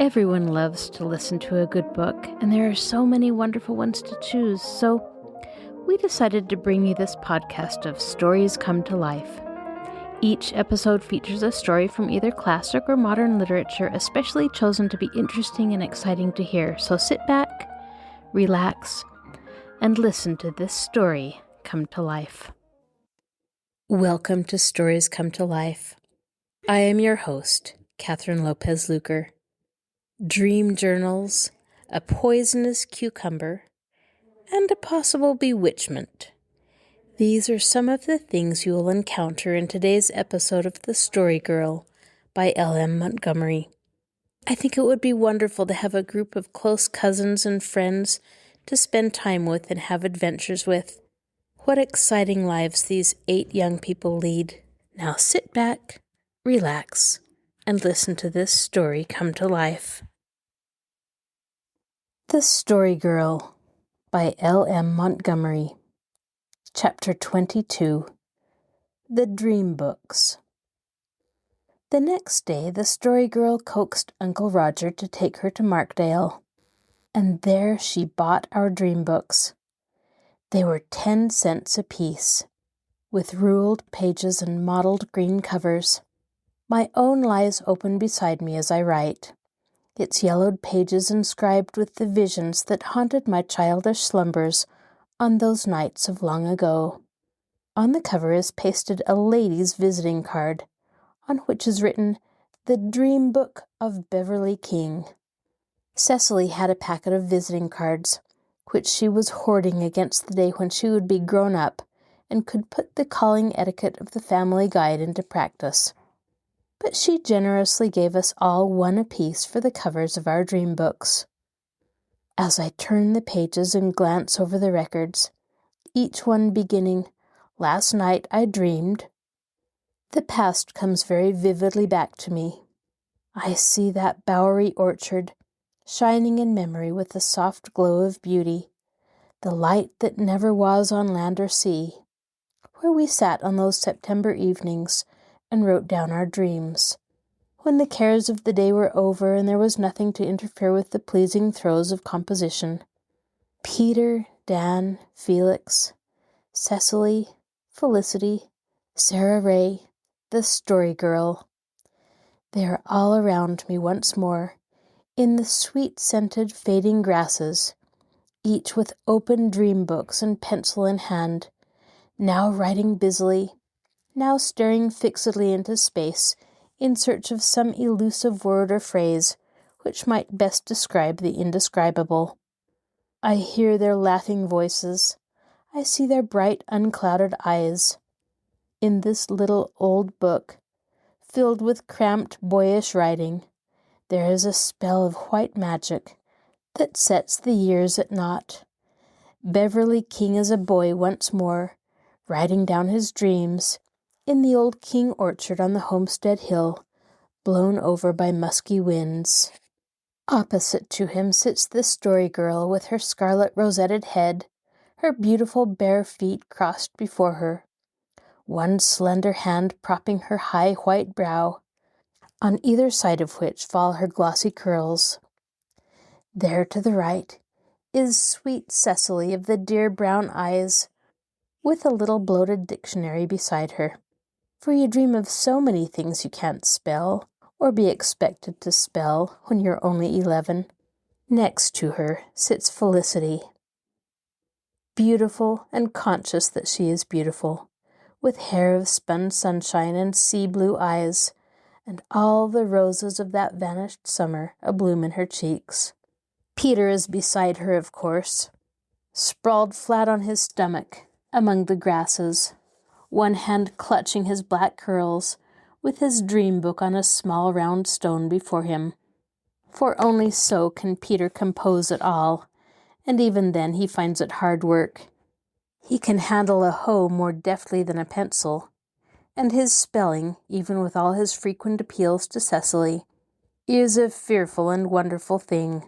Everyone loves to listen to a good book, and there are so many wonderful ones to choose, so we decided to bring you this podcast of Stories Come to Life. Each episode features a story from either classic or modern literature, especially chosen to be interesting and exciting to hear. So sit back, relax, and listen to this story come to life. Welcome to Stories Come to Life. I am your host, Kathryn Lopez Luker. Dream journals, a poisonous cucumber, and a possible bewitchment. These are some of the things you will encounter in today's episode of The Story Girl by L.M. Montgomery. I think it would be wonderful to have a group of close cousins and friends to spend time with and have adventures with. What exciting lives these 8 young people lead. Now sit back, relax, and listen to this story come to life. The Story Girl by L.M. Montgomery. Chapter 22. The Dream Books. The next day, the Story Girl coaxed Uncle Roger to take her to Markdale, and there she bought our dream books. They were 10 cents apiece, with ruled pages and mottled green covers. My own lies open beside me as I write, its yellowed pages inscribed with the visions that haunted my childish slumbers on those nights of long ago. On the cover is pasted a lady's visiting card, on which is written, "The Dream Book of Beverly King." Cecily had a packet of visiting cards, which she was hoarding against the day when she would be grown up and could put the calling etiquette of the family guide into practice. But she generously gave us all one apiece for the covers of our dream books. As I turn the pages and glance over the records, each one beginning, "Last night I dreamed," the past comes very vividly back to me. I see that bowery orchard, shining in memory with the soft glow of beauty, the light that never was on land or sea, where we sat on those September evenings and wrote down our dreams, when the cares of the day were over and there was nothing to interfere with the pleasing throes of composition. Peter, Dan, Felix, Cecily, Felicity, Sarah Ray, the Story Girl. They are all around me once more, in the sweet-scented fading grasses, each with open dream books and pencil in hand, now writing busily, now staring fixedly into space in search of some elusive word or phrase which might best describe the indescribable. I hear their laughing voices. I see their bright, unclouded eyes. In this little old book, filled with cramped, boyish writing, there is a spell of white magic that sets the years at naught. Beverly King is a boy once more, writing down his dreams, in the old King orchard on the homestead hill, blown over by musky winds. Opposite to him sits the Story Girl with her scarlet rosetted head, her beautiful bare feet crossed before her, one slender hand propping her high white brow, on either side of which fall her glossy curls. There to the right is sweet Cecily of the dear brown eyes, with a little bloated dictionary beside her. For you dream of so many things you can't spell, or be expected to spell when you're only 11. Next to her sits Felicity, beautiful and conscious that she is beautiful, with hair of spun sunshine and sea-blue eyes, and all the roses of that vanished summer abloom in her cheeks. Peter is beside her, of course, sprawled flat on his stomach among the grasses, one hand clutching his black curls, with his dream book on a small round stone before him. For only so can Peter compose at all, and even then he finds it hard work. He can handle a hoe more deftly than a pencil, and his spelling, even with all his frequent appeals to Cecily, is a fearful and wonderful thing.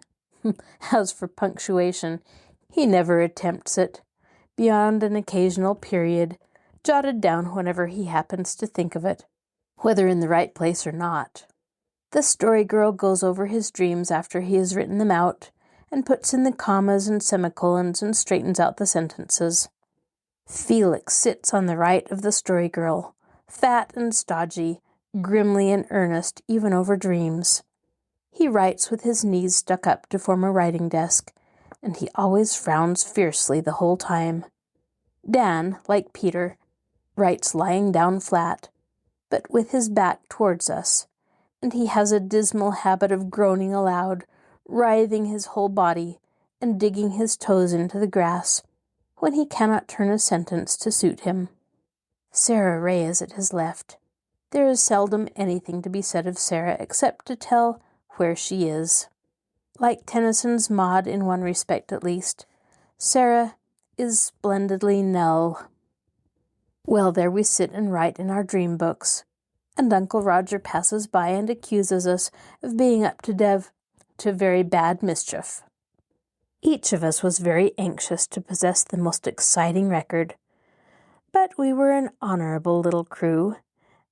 As for punctuation, he never attempts it, beyond an occasional period, jotted down whenever he happens to think of it, whether in the right place or not. The story girl goes over his dreams after he has written them out, and puts in the commas and semicolons and straightens out the sentences. Felix sits on the right of the story girl, fat and stodgy, grimly in earnest even over dreams. He writes with his knees stuck up to form a writing desk, and he always frowns fiercely the whole time. Dan, like Peter, writes lying down flat, but with his back towards us, and he has a dismal habit of groaning aloud, writhing his whole body, and digging his toes into the grass, when he cannot turn a sentence to suit him. Sarah Ray is at his left. There is seldom anything to be said of Sarah except to tell where she is. Like Tennyson's Maud in one respect at least, Sarah is splendidly null. Well, there we sit and write in our dream books, and Uncle Roger passes by and accuses us of being up to very bad mischief. Each of us was very anxious to possess the most exciting record, but we were an honorable little crew,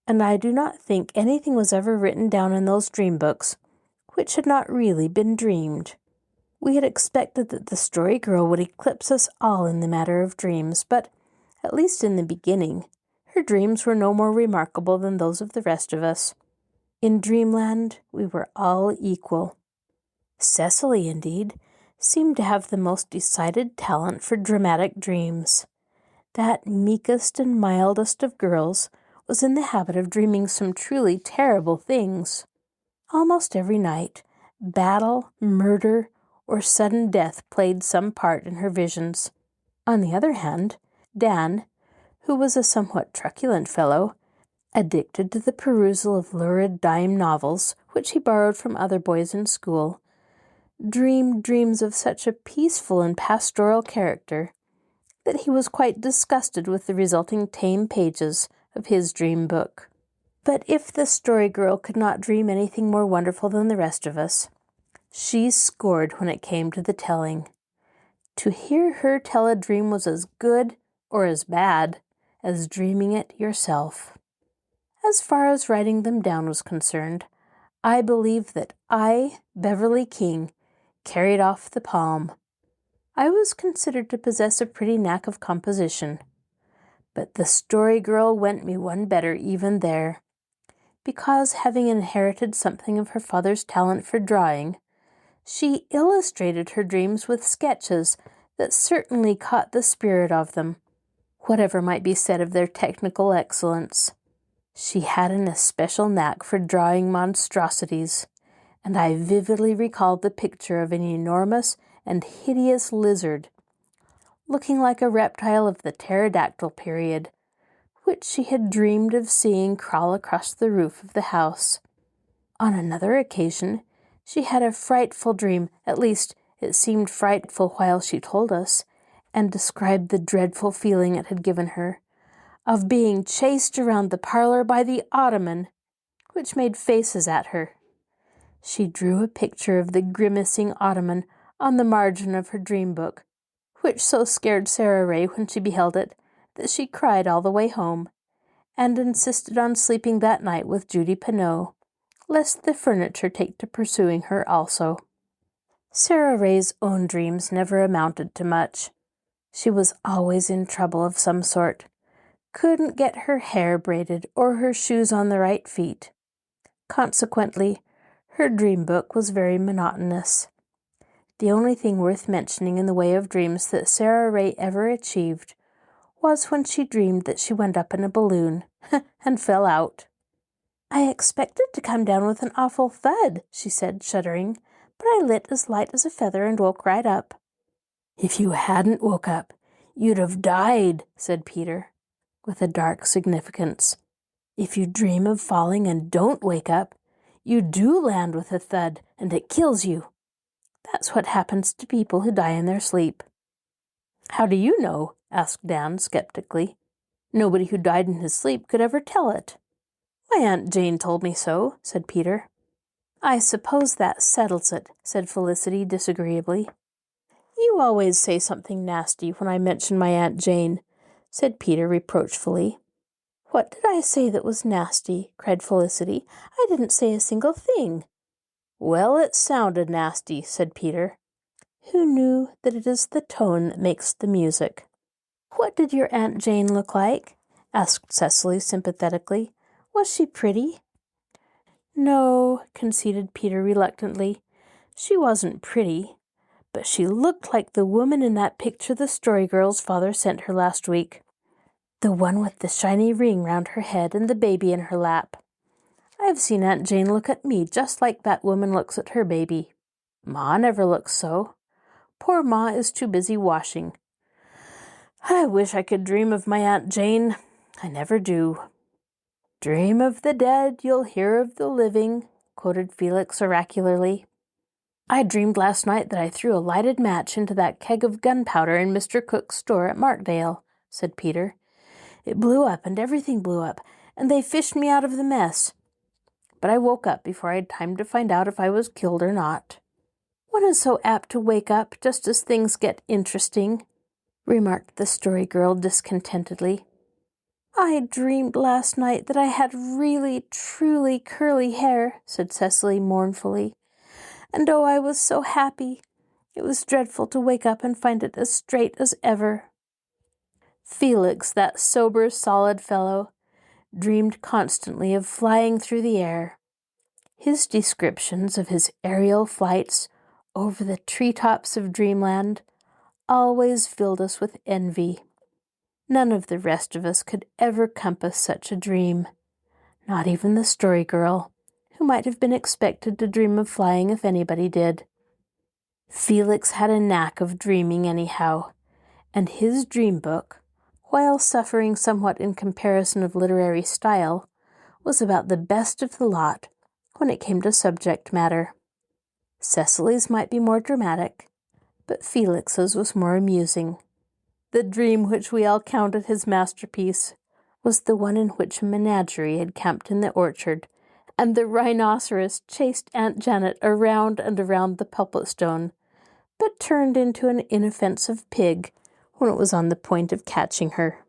and I do not think anything was ever written down in those dream books which had not really been dreamed. We had expected that the story girl would eclipse us all in the matter of dreams, but, at least in the beginning, her dreams were no more remarkable than those of the rest of us. In dreamland, we were all equal. Cecily, indeed, seemed to have the most decided talent for dramatic dreams. That meekest and mildest of girls was in the habit of dreaming some truly terrible things. Almost every night, battle, murder, or sudden death played some part in her visions. On the other hand, Dan, who was a somewhat truculent fellow, addicted to the perusal of lurid dime novels, which he borrowed from other boys in school, dreamed dreams of such a peaceful and pastoral character that he was quite disgusted with the resulting tame pages of his dream book. But if the story girl could not dream anything more wonderful than the rest of us, she scored when it came to the telling. To hear her tell a dream was as good, or as bad, as dreaming it yourself. As far as writing them down was concerned, I believe that I, Beverly King, carried off the palm. I was considered to possess a pretty knack of composition, but the story girl went me one better even there, because, having inherited something of her father's talent for drawing, she illustrated her dreams with sketches that certainly caught the spirit of them, whatever might be said of their technical excellence. She had an especial knack for drawing monstrosities, and I vividly recalled the picture of an enormous and hideous lizard, looking like a reptile of the pterodactyl period, which she had dreamed of seeing crawl across the roof of the house. On another occasion, she had a frightful dream, at least it seemed frightful while she told us, and described the dreadful feeling it had given her, of being chased around the parlor by the ottoman, which made faces at her. She drew a picture of the grimacing ottoman on the margin of her dream book, which so scared Sarah Ray when she beheld it that she cried all the way home, and insisted on sleeping that night with Judy Pineau, lest the furniture take to pursuing her also. Sarah Ray's own dreams never amounted to much. She was always in trouble of some sort, couldn't get her hair braided or her shoes on the right feet. Consequently, her dream book was very monotonous. The only thing worth mentioning in the way of dreams that Sarah Ray ever achieved was when she dreamed that she went up in a balloon and fell out. "I expected to come down with an awful thud," she said, shuddering, "but I lit as light as a feather and woke right up." "If you hadn't woke up, you'd have died," said Peter, with a dark significance. "If you dream of falling and don't wake up, you do land with a thud, and it kills you. That's what happens to people who die in their sleep." "How do you know?" asked Dan skeptically. "Nobody who died in his sleep could ever tell it." "My Aunt Jane told me so," said Peter. "I suppose that settles it," said Felicity disagreeably. "You always say something nasty when I mention my Aunt Jane," said Peter reproachfully. "What did I say that was nasty?" cried Felicity. "I didn't say a single thing." "Well, it sounded nasty," said Peter, who knew that it is the tone that makes the music. "What did your Aunt Jane look like?" asked Cecily sympathetically. "Was she pretty?" "No," conceded Peter reluctantly. "She wasn't pretty, but she looked like the woman in that picture the Story Girl's father sent her last week. The one with the shiny ring round her head and the baby in her lap. I've seen Aunt Jane look at me just like that woman looks at her baby. Ma never looks so. Poor Ma is too busy washing. I wish I could dream of my Aunt Jane. I never do." "Dream of the dead, you'll hear of the living," quoted Felix oracularly. "I dreamed last night that I threw a lighted match into that keg of gunpowder in Mr. Cook's store at Markdale," said Peter. "It blew up and everything blew up, and they fished me out of the mess. But I woke up before I had time to find out if I was killed or not." "One is so apt to wake up just as things get interesting," remarked the Story Girl discontentedly. "I dreamed last night that I had really, truly curly hair," said Cecily mournfully. "And oh, I was so happy. It was dreadful to wake up and find it as straight as ever." Felix, that sober, solid fellow, dreamed constantly of flying through the air. His descriptions of his aerial flights over the treetops of dreamland always filled us with envy. None of the rest of us could ever compass such a dream, not even the Story Girl, who might have been expected to dream of flying if anybody did. Felix had a knack of dreaming anyhow, and his dream book, while suffering somewhat in comparison of literary style, was about the best of the lot when it came to subject matter. Cecily's might be more dramatic, but Felix's was more amusing. The dream which we all counted his masterpiece was the one in which a menagerie had camped in the orchard, and the rhinoceros chased Aunt Janet around and around the pulpit stone, but turned into an inoffensive pig when it was on the point of catching her.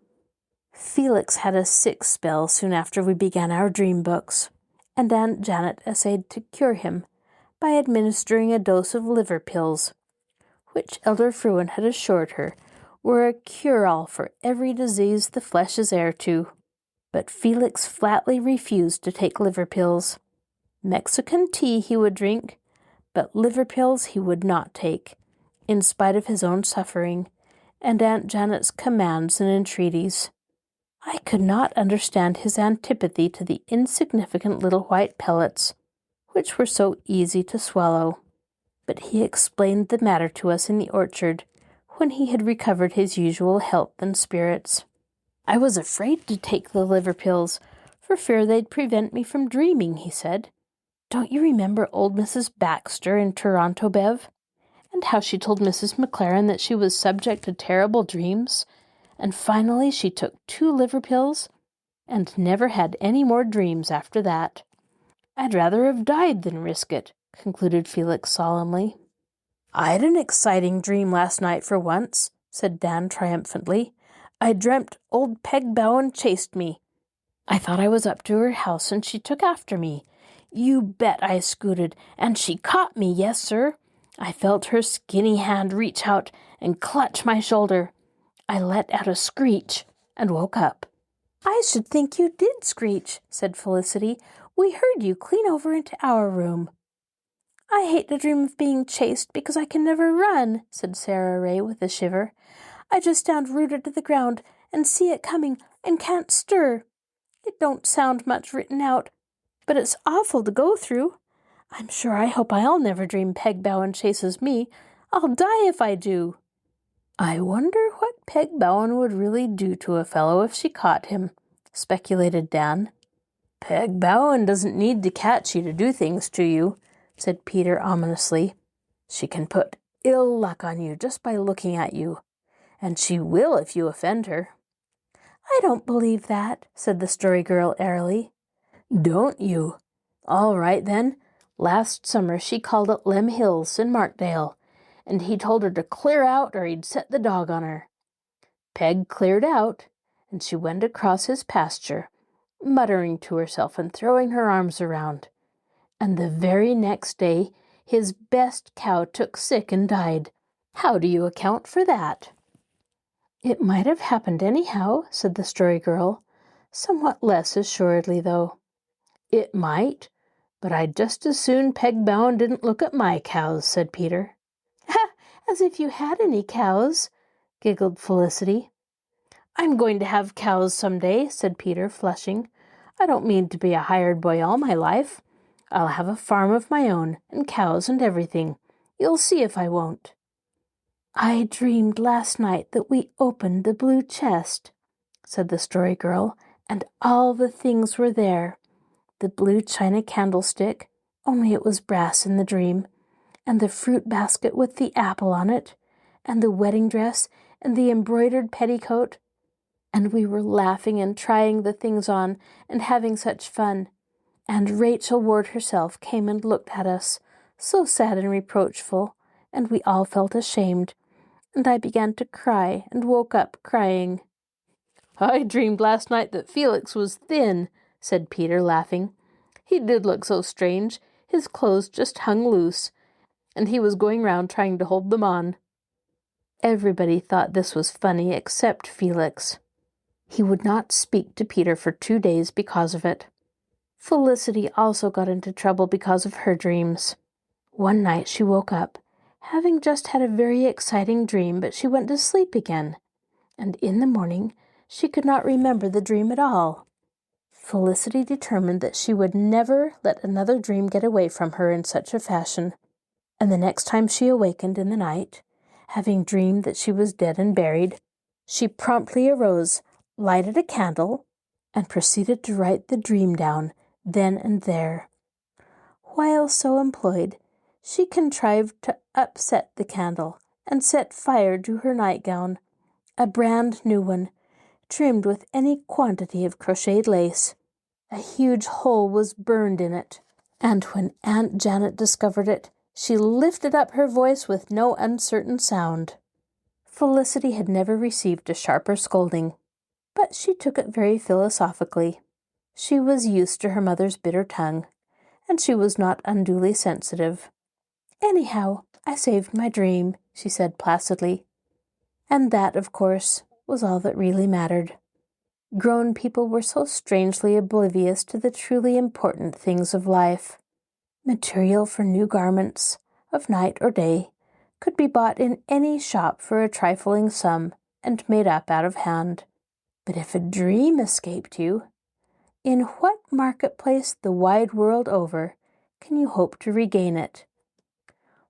Felix had a sick spell soon after we began our dream books, and Aunt Janet essayed to cure him by administering a dose of liver pills, which Elder Fruin had assured her were a cure-all for every disease the flesh is heir to. But Felix flatly refused to take liver pills. Mexican tea he would drink, but liver pills he would not take, in spite of his own suffering and Aunt Janet's commands and entreaties. I could not understand his antipathy to the insignificant little white pellets, which were so easy to swallow. But he explained the matter to us in the orchard, when he had recovered his usual health and spirits. "I was afraid to take the liver pills, for fear they'd prevent me from dreaming," he said. "Don't you remember old Mrs. Baxter in Toronto, Bev? And how she told Mrs. McLaren that she was subject to terrible dreams, and finally she took 2 liver pills, and never had any more dreams after that. I'd rather have died than risk it," concluded Felix solemnly. "I'd an exciting dream last night for once," said Dan triumphantly. "I dreamt old Peg Bowen chased me. I thought I was up to her house, and she took after me. You bet I scooted, and she caught me, yes, sir. I felt her skinny hand reach out and clutch my shoulder. I let out a screech and woke up." "I should think you did screech," said Felicity. "We heard you clean over into our room." "I hate to dream of being chased because I can never run," said Sarah Ray with a shiver. "I just stand rooted to the ground and see it coming and can't stir. It don't sound much written out, but it's awful to go through. I'm sure I hope I'll never dream Peg Bowen chases me. I'll die if I do." "I wonder what Peg Bowen would really do to a fellow if she caught him," speculated Dan. "Peg Bowen doesn't need to catch you to do things to you," said Peter ominously. "She can put ill luck on you just by looking at you, and she will if you offend her." "I don't believe that," said the Story Girl airily. "Don't you? All right, then. Last summer she called at Lem Hills in Markdale, and he told her to clear out or he'd set the dog on her. Peg cleared out, and she went across his pasture muttering to herself and throwing her arms around. And the very next day, his best cow took sick and died. How do you account for that?" "It might have happened anyhow," said the Story Girl, somewhat less assuredly, though. "It might, but I'd just as soon Peg Bowen didn't look at my cows," said Peter. "Ha! As if you had any cows," giggled Felicity. "I'm going to have cows some day," said Peter, flushing. "I don't mean to be a hired boy all my life. I'll have a farm of my own, and cows and everything. You'll see if I won't." "I dreamed last night that we opened the blue chest," said the Story Girl, "and all the things were there. The blue china candlestick, only it was brass in the dream, and the fruit basket with the apple on it, and the wedding dress, and the embroidered petticoat. And we were laughing and trying the things on and having such fun. And Rachel Ward herself came and looked at us, so sad and reproachful, and we all felt ashamed, and I began to cry and woke up crying." "I dreamed last night that Felix was thin," said Peter, laughing. "He did look so strange. His clothes just hung loose, and he was going round trying to hold them on." Everybody thought this was funny except Felix. He would not speak to Peter for 2 days because of it. Felicity also got into trouble because of her dreams. One night she woke up, having just had a very exciting dream, but she went to sleep again, and in the morning she could not remember the dream at all. Felicity determined that she would never let another dream get away from her in such a fashion, and the next time she awakened in the night, having dreamed that she was dead and buried, she promptly arose, lighted a candle, and proceeded to write the dream down then and there. While so employed, she contrived to upset the candle and set fire to her nightgown, a brand new one, trimmed with any quantity of crocheted lace. A huge hole was burned in it, and when Aunt Janet discovered it, she lifted up her voice with no uncertain sound. Felicity had never received a sharper scolding, but she took it very philosophically. She was used to her mother's bitter tongue, and she was not unduly sensitive. "Anyhow, I saved my dream," she said placidly. And that, of course, was all that really mattered. Grown people were so strangely oblivious to the truly important things of life. Material for new garments, of night or day, could be bought in any shop for a trifling sum and made up out of hand. But if a dream escaped you, in what marketplace the wide world over can you hope to regain it?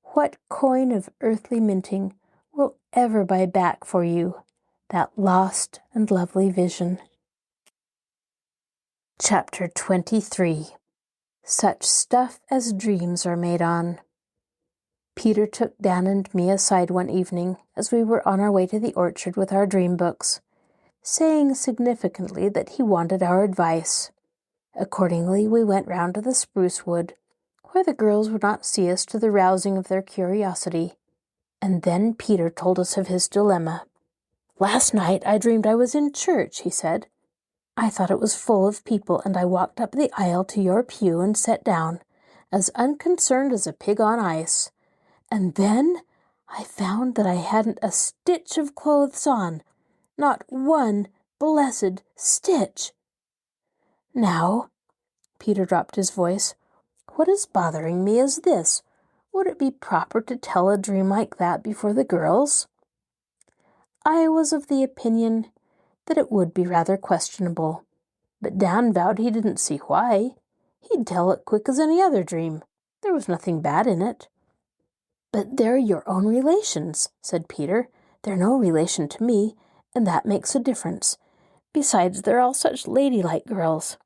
What coin of earthly minting will ever buy back for you that lost and lovely vision? Chapter 23. Such Stuff as Dreams Are Made On. Peter took Dan and me aside one evening as we were on our way to the orchard with our dream books, saying significantly that he wanted our advice. Accordingly, we went round to the spruce wood, where the girls would not see us to the rousing of their curiosity, and then Peter told us of his dilemma. "Last night I dreamed I was in church," he said. "I thought it was full of people, and I walked up the aisle to your pew and sat down, as unconcerned as a pig on ice. And then I found that I hadn't a stitch of clothes on, not one blessed stitch. Now," Peter dropped his voice, "what is bothering me is this. Would it be proper to tell a dream like that before the girls?" I was of the opinion that it would be rather questionable, but Dan vowed he didn't see why. He'd tell it quick as any other dream. There was nothing bad in it. "But they're your own relations," said Peter. "They're no relation to me, and that makes a difference. Besides, they're all such ladylike girls.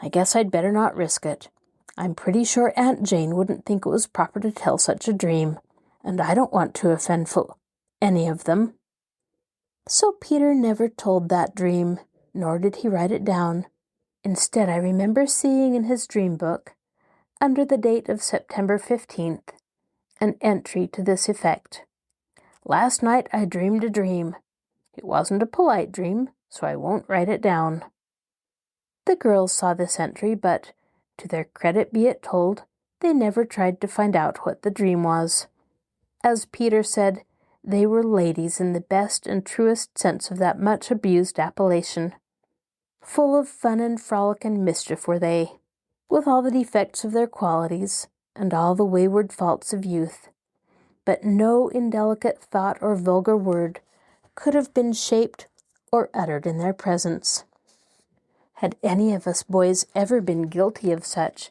I guess I'd better not risk it. I'm pretty sure Aunt Jane wouldn't think it was proper to tell such a dream, and I don't want to offend any of them." So Peter never told that dream, nor did he write it down. Instead, I remember seeing in his dream book, under the date of September 15th, an entry to this effect: "Last night I dreamed a dream. It wasn't a polite dream, so I won't write it down." The girls saw this entry, but, to their credit be it told, they never tried to find out what the dream was. As Peter said, they were ladies in the best and truest sense of that much-abused appellation. Full of fun and frolic and mischief were they, with all the defects of their qualities, and all the wayward faults of youth. But no indelicate thought or vulgar word could have been shaped or uttered in their presence. Had any of us boys ever been guilty of such,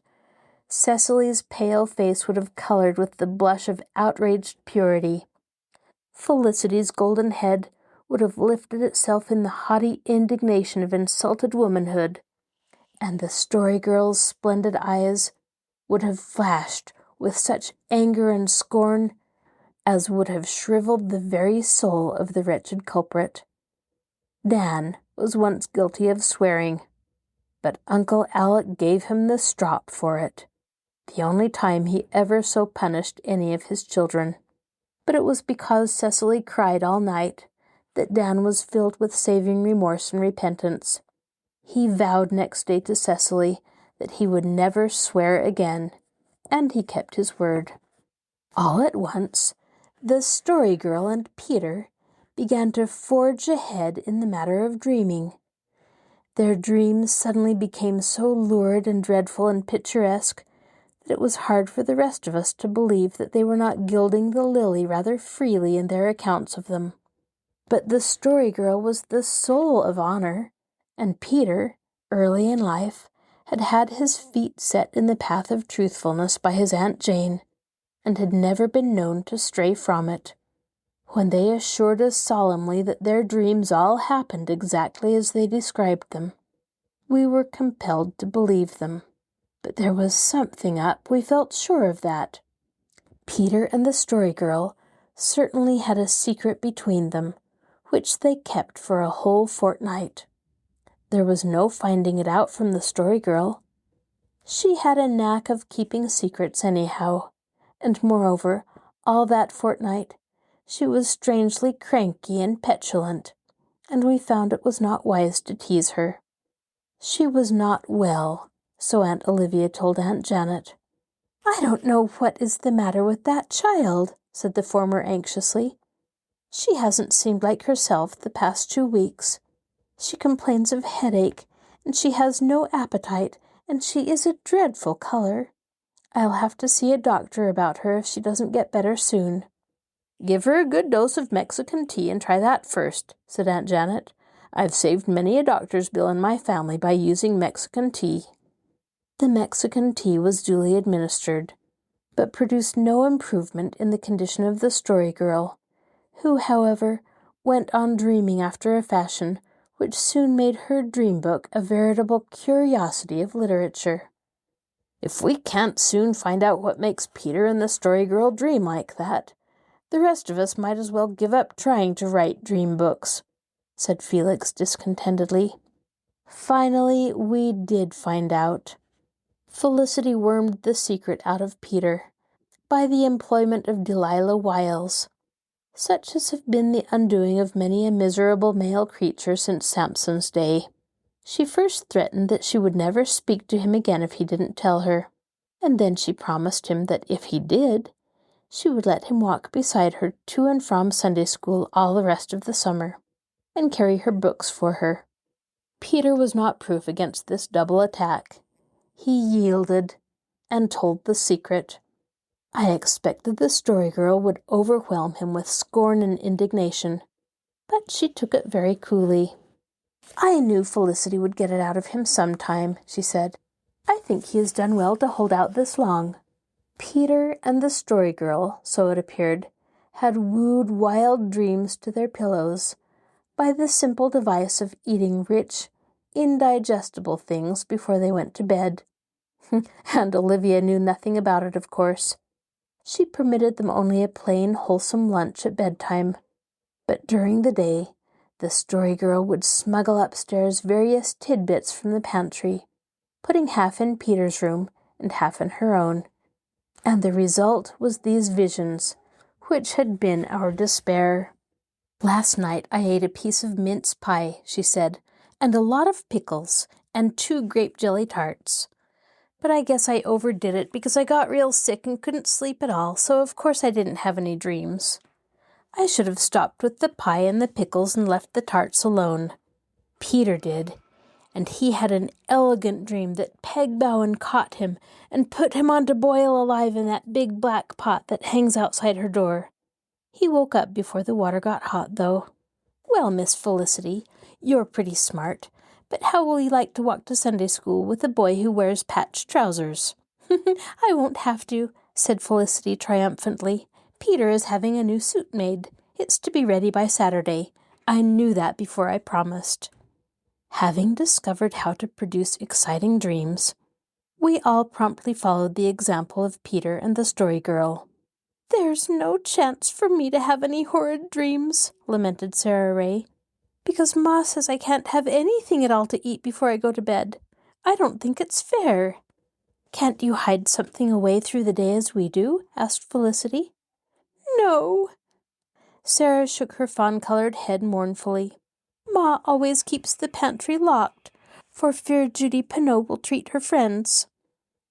Cecily's pale face would have colored with the blush of outraged purity. Felicity's golden head would have lifted itself in the haughty indignation of insulted womanhood, and the Story Girl's splendid eyes would have flashed with such anger and scorn as would have shriveled the very soul of the wretched culprit. Dan was once guilty of swearing, but Uncle Alec gave him the strop for it, the only time he ever so punished any of his children. But it was because Cecily cried all night that Dan was filled with saving remorse and repentance. He vowed next day to Cecily that he would never swear again, and he kept his word. All at once, the Story Girl and Peter began to forge ahead in the matter of dreaming. Their dreams suddenly became so lurid and dreadful and picturesque that it was hard for the rest of us to believe that they were not gilding the lily rather freely in their accounts of them. But the Story Girl was the soul of honor, and Peter, early in life, had had his feet set in the path of truthfulness by his Aunt Jane, and had never been known to stray from it. When they assured us solemnly that their dreams all happened exactly as they described them, we were compelled to believe them. But there was something up, we felt sure of that. Peter and the Story Girl certainly had a secret between them, which they kept for a whole fortnight. There was no finding it out from the Story Girl. She had a knack of keeping secrets anyhow, and moreover, all that fortnight, she was strangely cranky and petulant, and we found it was not wise to tease her. She was not well, so Aunt Olivia told Aunt Janet. "I don't know what is the matter with that child," said the former anxiously. "She hasn't seemed like herself the past 2 weeks. She complains of headache, and she has no appetite, and she is a dreadful color. I'll have to see a doctor about her if she doesn't get better soon." "Give her a good dose of Mexican tea and try that first," said Aunt Janet. "I've saved many a doctor's bill in my family by using Mexican tea." The Mexican tea was duly administered, but produced no improvement in the condition of the Story Girl, who, however, went on dreaming after a fashion which soon made her dream book a veritable curiosity of literature. "If we can't soon find out what makes Peter and the Story Girl dream like that, the rest of us might as well give up trying to write dream books," said Felix discontentedly. Finally, we did find out. Felicity wormed the secret out of Peter by the employment of Delilah wiles, such as have been the undoing of many a miserable male creature since Samson's day. She first threatened that she would never speak to him again if he didn't tell her, and then she promised him that if he did, she would let him walk beside her to and from Sunday school all the rest of the summer, and carry her books for her. Peter was not proof against this double attack. He yielded, and told the secret. I expected the Story Girl would overwhelm him with scorn and indignation, but she took it very coolly. "I knew Felicity would get it out of him sometime," she said. "I think he has done well to hold out this long." Peter and the Story Girl, so it appeared, had wooed wild dreams to their pillows by the simple device of eating rich, indigestible things before they went to bed. And Olivia knew nothing about it, of course. She permitted them only a plain, wholesome lunch at bedtime. But during the day, the Story Girl would smuggle upstairs various tidbits from the pantry, putting half in Peter's room and half in her own. And the result was these visions, which had been our despair. "Last night I ate a piece of mince pie," she said, "and a lot of pickles, and 2 grape jelly tarts. But I guess I overdid it because I got real sick and couldn't sleep at all, so of course I didn't have any dreams. I should have stopped with the pie and the pickles and left the tarts alone. Peter did, and he had an elegant dream that Peg Bowen caught him and put him on to boil alive in that big black pot that hangs outside her door. He woke up before the water got hot, though. Well, Miss Felicity, you're pretty smart, but how will you like to walk to Sunday school with a boy who wears patched trousers? I won't have to, said Felicity triumphantly. Peter is having a new suit made. It's to be ready by Saturday. I knew that before I promised. Having discovered how to produce exciting dreams, we all promptly followed the example of Peter and the Story Girl. There's no chance for me to have any horrid dreams, lamented Sarah Ray, because Ma says I can't have anything at all to eat before I go to bed. I don't think it's fair. Can't you hide something away through the day as we do? Asked Felicity. No. Sarah shook her fawn-colored head mournfully. Ma always keeps the pantry locked, for fear Judy Pineau will treat her friends.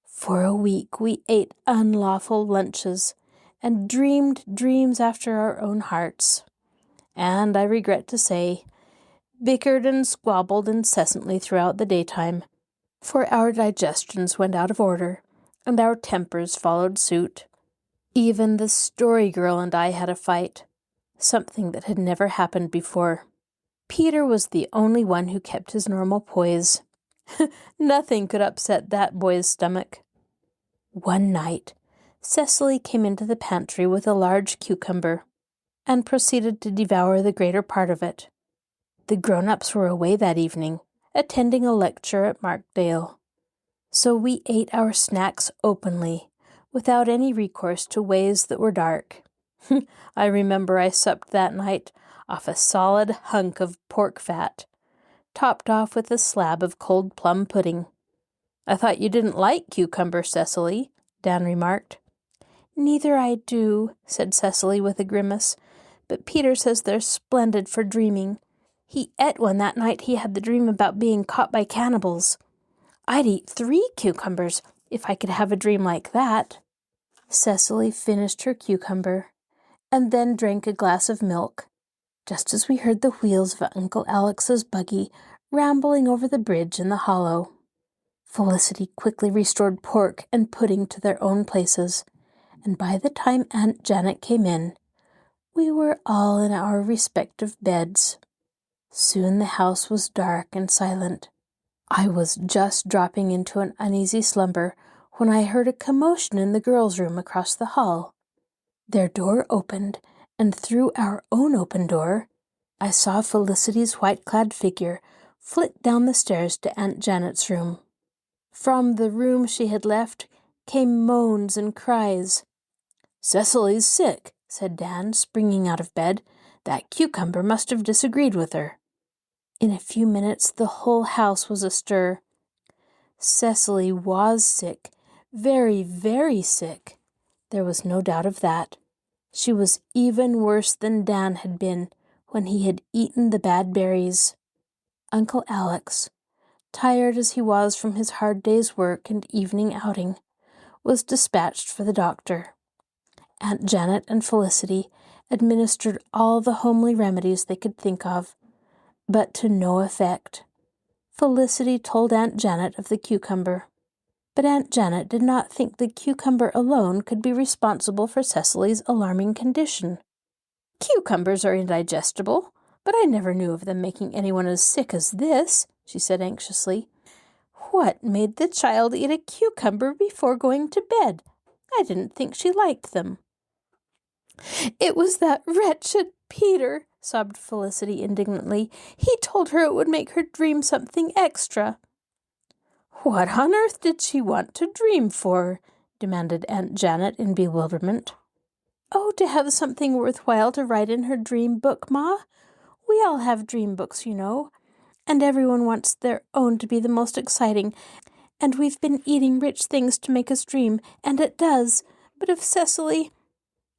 For a week we ate unlawful lunches, and dreamed dreams after our own hearts. And, I regret to say, bickered and squabbled incessantly throughout the daytime, for our digestions went out of order, and our tempers followed suit. Even the Story Girl and I had a fight, something that had never happened before. Peter was the only one who kept his normal poise. Nothing could upset that boy's stomach. One night, Cecily came into the pantry with a large cucumber, and proceeded to devour the greater part of it. The grown-ups were away that evening, attending a lecture at Markdale. So we ate our snacks openly, without any recourse to ways that were dark. I remember I supped that night off a solid hunk of pork fat, topped off with a slab of cold plum pudding. I thought you didn't like cucumber, Cecily, Dan remarked. Neither I do, said Cecily with a grimace, but Peter says they're splendid for dreaming. He ate one that night he had the dream about being caught by cannibals. I'd eat 3 cucumbers if I could have a dream like that. Cecily finished her cucumber, and then drank a glass of milk, just as we heard the wheels of Uncle Alex's buggy rambling over the bridge in the hollow. Felicity quickly restored pork and pudding to their own places, and by the time Aunt Janet came in, we were all in our respective beds. Soon the house was dark and silent. I was just dropping into an uneasy slumber when I heard a commotion in the girls' room across the hall. Their door opened, and through our own open door, I saw Felicity's white-clad figure flit down the stairs to Aunt Janet's room. From the room she had left came moans and cries. "Cecily's sick," said Dan, springing out of bed. "That cucumber must have disagreed with her." In a few minutes the whole house was astir. Cecily was sick, very, very sick. There was no doubt of that. She was even worse than Dan had been when he had eaten the bad berries. Uncle Alex, tired as he was from his hard day's work and evening outing, was dispatched for the doctor. Aunt Janet and Felicity administered all the homely remedies they could think of, but to no effect. Felicity told Aunt Janet of the cucumber, but Aunt Janet did not think the cucumber alone could be responsible for Cecily's alarming condition. "Cucumbers are indigestible, but I never knew of them making anyone as sick as this," she said anxiously. "What made the child eat a cucumber before going to bed? I didn't think she liked them." "It was that wretched Peter," sobbed Felicity indignantly. "He told her it would make her dream something extra." "What on earth did she want to dream for?" demanded Aunt Janet in bewilderment. "Oh, to have something worthwhile to write in her dream book, Ma. We all have dream books, you know, and everyone wants their own to be the most exciting, and we've been eating rich things to make us dream, and it does. But if Cecily—"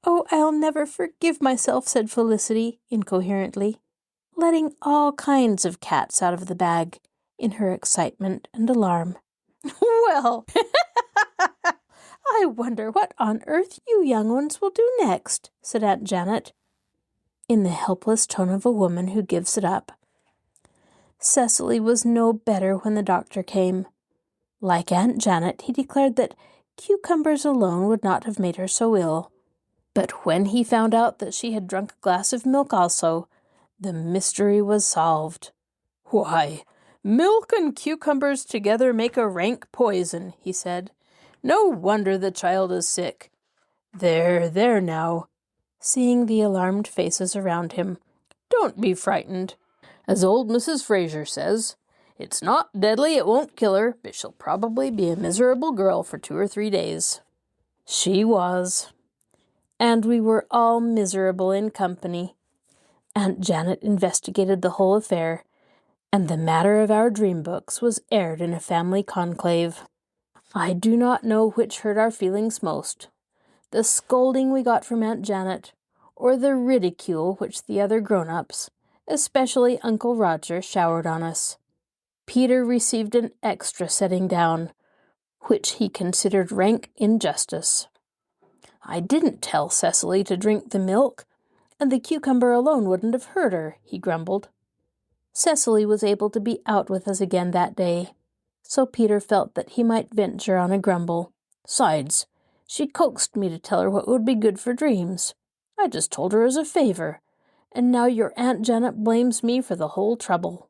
"Oh, I'll never forgive myself," said Felicity incoherently, letting all kinds of cats out of the bag. in her excitement and alarm. "Well, I wonder what on earth you young ones will do next," said Aunt Janet, in the helpless tone of a woman who gives it up. Cecily was no better when the doctor came. Like Aunt Janet, he declared that cucumbers alone would not have made her so ill. But when he found out that she had drunk a glass of milk also, the mystery was solved. "Why, milk and cucumbers together make a rank poison," he said. "No wonder the child is sick. There now," seeing the alarmed faces around him. "Don't be frightened. As old Mrs. Fraser says, it's not deadly, it won't kill her, but she'll probably be a miserable girl for 2 or 3 days. She was. And we were all miserable in company. Aunt Janet investigated the whole affair, and the matter of our dream books was aired in a family conclave. I do not know which hurt our feelings most, the scolding we got from Aunt Janet, or the ridicule which the other grown-ups, especially Uncle Roger, showered on us. Peter received an extra setting down, which he considered rank injustice. "I didn't tell Cecily to drink the milk, and the cucumber alone wouldn't have hurt her," he grumbled. Cecily was able to be out with us again that day, so Peter felt that he might venture on a grumble. "'Sides, she coaxed me to tell her what would be good for dreams. I just told her as a favor, and now your Aunt Janet blames me for the whole trouble."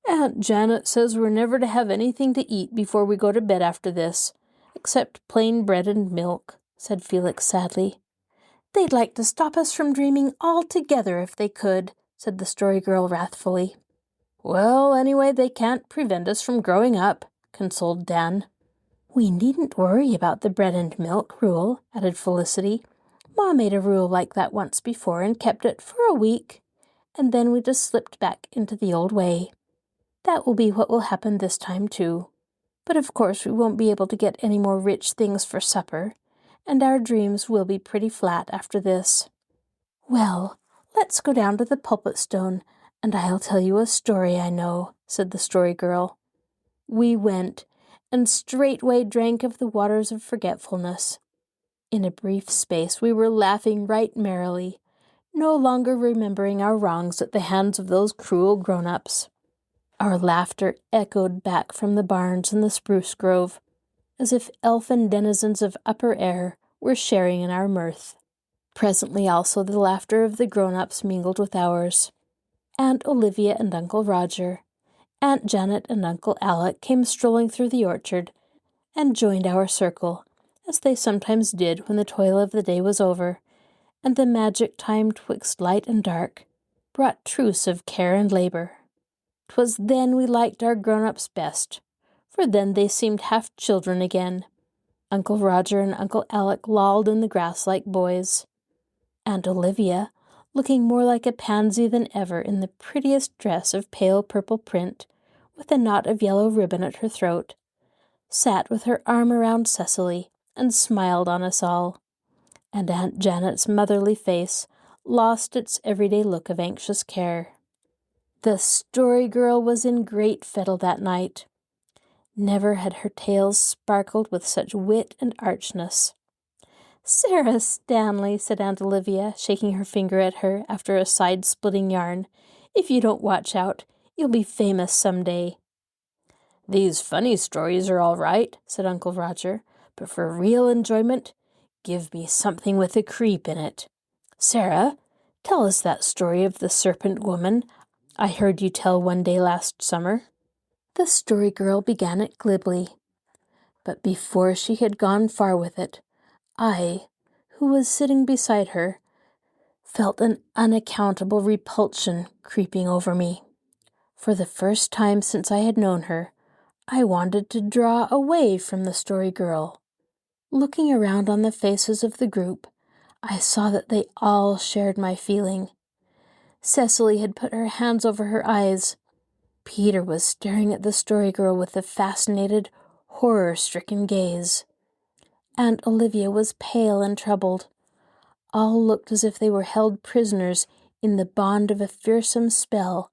"Aunt Janet says we're never to have anything to eat before we go to bed after this, except plain bread and milk," said Felix sadly. "They'd like to stop us from dreaming altogether if they could," said the Story Girl wrathfully. "Well, anyway, they can't prevent us from growing up," consoled Dan. "We needn't worry about the bread and milk rule," added Felicity. "Ma made a rule like that once before and kept it for a week, and then we just slipped back into the old way. That will be what will happen this time, too. But of course we won't be able to get any more rich things for supper, and our dreams will be pretty flat after this." "Well, let's go down to the pulpit stone, and I'll tell you a story I know," said the Story Girl. We went, and straightway drank of the waters of forgetfulness. In a brief space we were laughing right merrily, no longer remembering our wrongs at the hands of those cruel grown-ups. Our laughter echoed back from the barns in the spruce grove, as if elfin denizens of upper air were sharing in our mirth. Presently also the laughter of the grown-ups mingled with ours. Aunt Olivia and Uncle Roger, Aunt Janet and Uncle Alec came strolling through the orchard, and joined our circle, as they sometimes did when the toil of the day was over, and the magic time twixt light and dark brought truce of care and labor. 'Twas then we liked our grown-ups best, for then they seemed half children again. Uncle Roger and Uncle Alec lolled in the grass like boys. Aunt Olivia, looking more like a pansy than ever in the prettiest dress of pale purple print, with a knot of yellow ribbon at her throat, sat with her arm around Cecily and smiled on us all, and Aunt Janet's motherly face lost its everyday look of anxious care. The Story Girl was in great fettle that night. Never had her tales sparkled with such wit and archness. "Sarah Stanley," said Aunt Olivia, shaking her finger at her after a side-splitting yarn, "if you don't watch out, you'll be famous some day." "These funny stories are all right," said Uncle Roger, "but for real enjoyment, give me something with a creep in it. Sarah, tell us that story of the serpent woman I heard you tell one day last summer." The Story Girl began it glibly, but before she had gone far with it, I, who was sitting beside her, felt an unaccountable repulsion creeping over me. For the first time since I had known her, I wanted to draw away from the Story Girl. Looking around on the faces of the group, I saw that they all shared my feeling. Cecily had put her hands over her eyes. Peter was staring at the Story Girl with a fascinated, horror-stricken gaze. Aunt Olivia was pale and troubled. All looked as if they were held prisoners in the bond of a fearsome spell,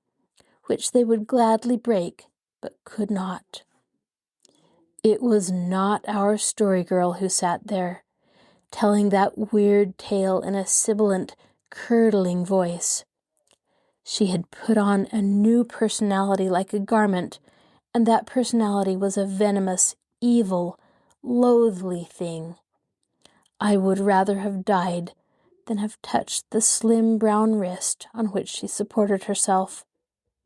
which they would gladly break, but could not. It was not our story girl who sat there, telling that weird tale in a sibilant, curdling voice. She had put on a new personality like a garment, and that personality was a venomous, evil, loathly thing. I would rather have died than have touched the slim brown wrist on which she supported herself.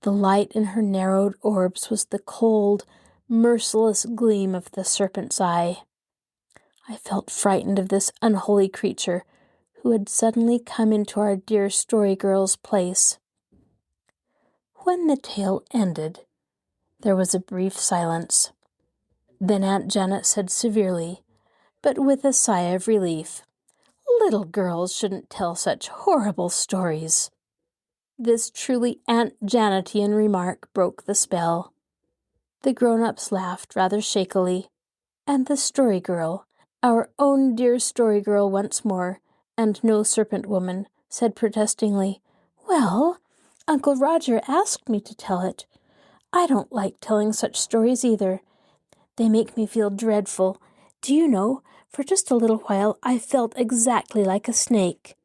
The light in her narrowed orbs was the cold, merciless gleam of the serpent's eye. I felt frightened of this unholy creature who had suddenly come into our dear story girl's place. When the tale ended, there was a brief silence. Then Aunt Janet said severely, but with a sigh of relief, "Little girls shouldn't tell such horrible stories." This truly Aunt Janetian remark broke the spell. The grown-ups laughed rather shakily, and the story girl, our own dear story girl once more, and no serpent woman, said protestingly, "Well, Uncle Roger asked me to tell it. I don't like telling such stories either. They make me feel dreadful. Do you know, for just a little while I felt exactly like a snake."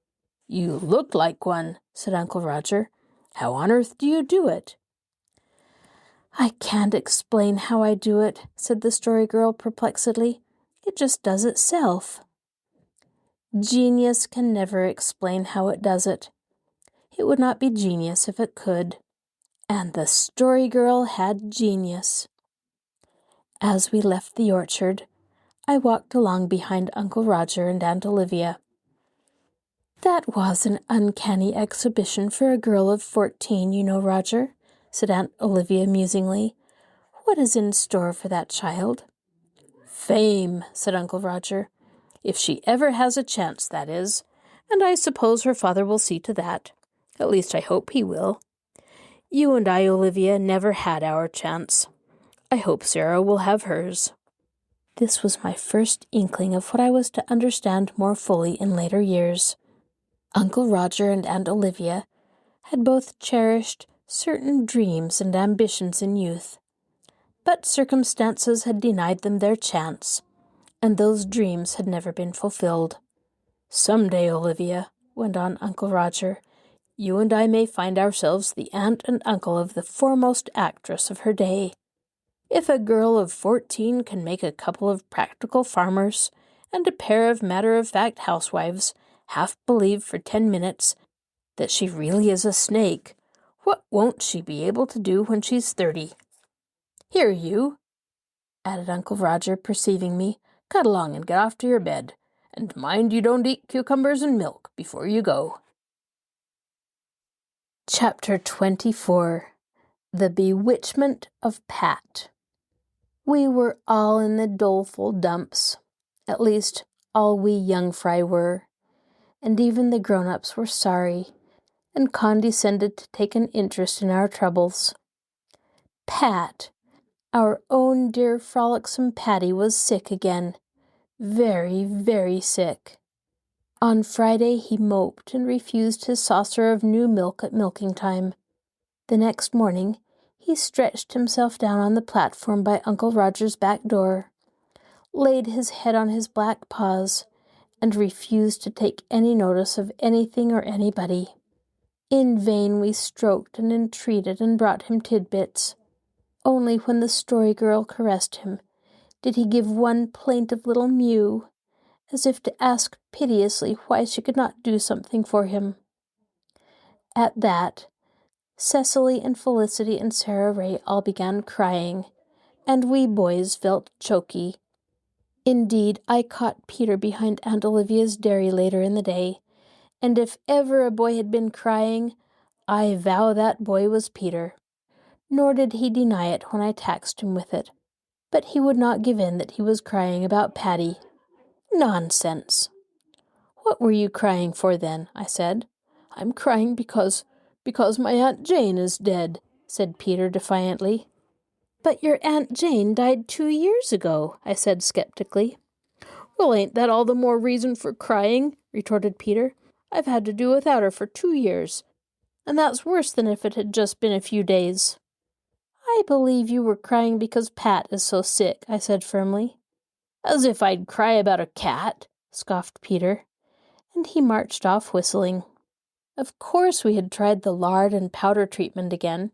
"You look like one," said Uncle Roger. "How on earth do you do it?" "I can't explain how I do it," said the story girl perplexedly. "It just does itself." Genius can never explain how it does it. It would not be genius if it could. And the story girl had genius. As we left the orchard, I walked along behind Uncle Roger and Aunt Olivia. "That was an uncanny exhibition for a girl of 14, you know, Roger," said Aunt Olivia musingly. "What is in store for that child?" "Fame," said Uncle Roger. "If she ever has a chance, that is. And I suppose her father will see to that. At least I hope he will. You and I, Olivia, never had our chance. I hope Sarah will have hers." This was my first inkling of what I was to understand more fully in later years. Uncle Roger and Aunt Olivia had both cherished certain dreams and ambitions in youth, but circumstances had denied them their chance, and those dreams had never been fulfilled. "Some day, Olivia," went on Uncle Roger, "you and I may find ourselves the aunt and uncle of the foremost actress of her day. If a girl of 14 can make a couple of practical farmers and a pair of matter-of-fact housewives half believe for 10 minutes that she really is a snake, what won't she be able to do when she's 30? Here, you," added Uncle Roger, perceiving me, "cut along and get off to your bed, and mind you don't eat cucumbers and milk before you go." Chapter 24. The Bewitchment of Pat. We were all in the doleful dumps. At least, all we young fry were. And even the grown-ups were sorry, and condescended to take an interest in our troubles. Pat, our own dear frolicsome Patty, was sick again. Very, very sick. On Friday he moped and refused his saucer of new milk at milking time. The next morning he stretched himself down on the platform by Uncle Roger's back door, laid his head on his black paws, and refused to take any notice of anything or anybody. In vain we stroked and entreated and brought him tidbits. Only when the story girl caressed him did he give one plaintive little mew, as if to ask piteously why she could not do something for him. At that, Cecily and Felicity and Sarah Ray all began crying, and we boys felt choky. Indeed, I caught Peter behind Aunt Olivia's dairy later in the day, and if ever a boy had been crying, I vow that boy was Peter. Nor did he deny it when I taxed him with it, but he would not give in that he was crying about Patty. "Nonsense." "What were you crying for then?" I said. "I'm crying because my Aunt Jane is dead," said Peter defiantly. "But your Aunt Jane died 2 years ago," I said skeptically. "Well, ain't that all the more reason for crying?" retorted Peter. "I've had to do without her for 2 years, and that's worse than if it had just been a few days." "I I believe you were crying because Pat is so sick, I said firmly. As if I'd cry about a cat, scoffed Peter, and he marched off whistling. Of course we had tried the lard and powder treatment again,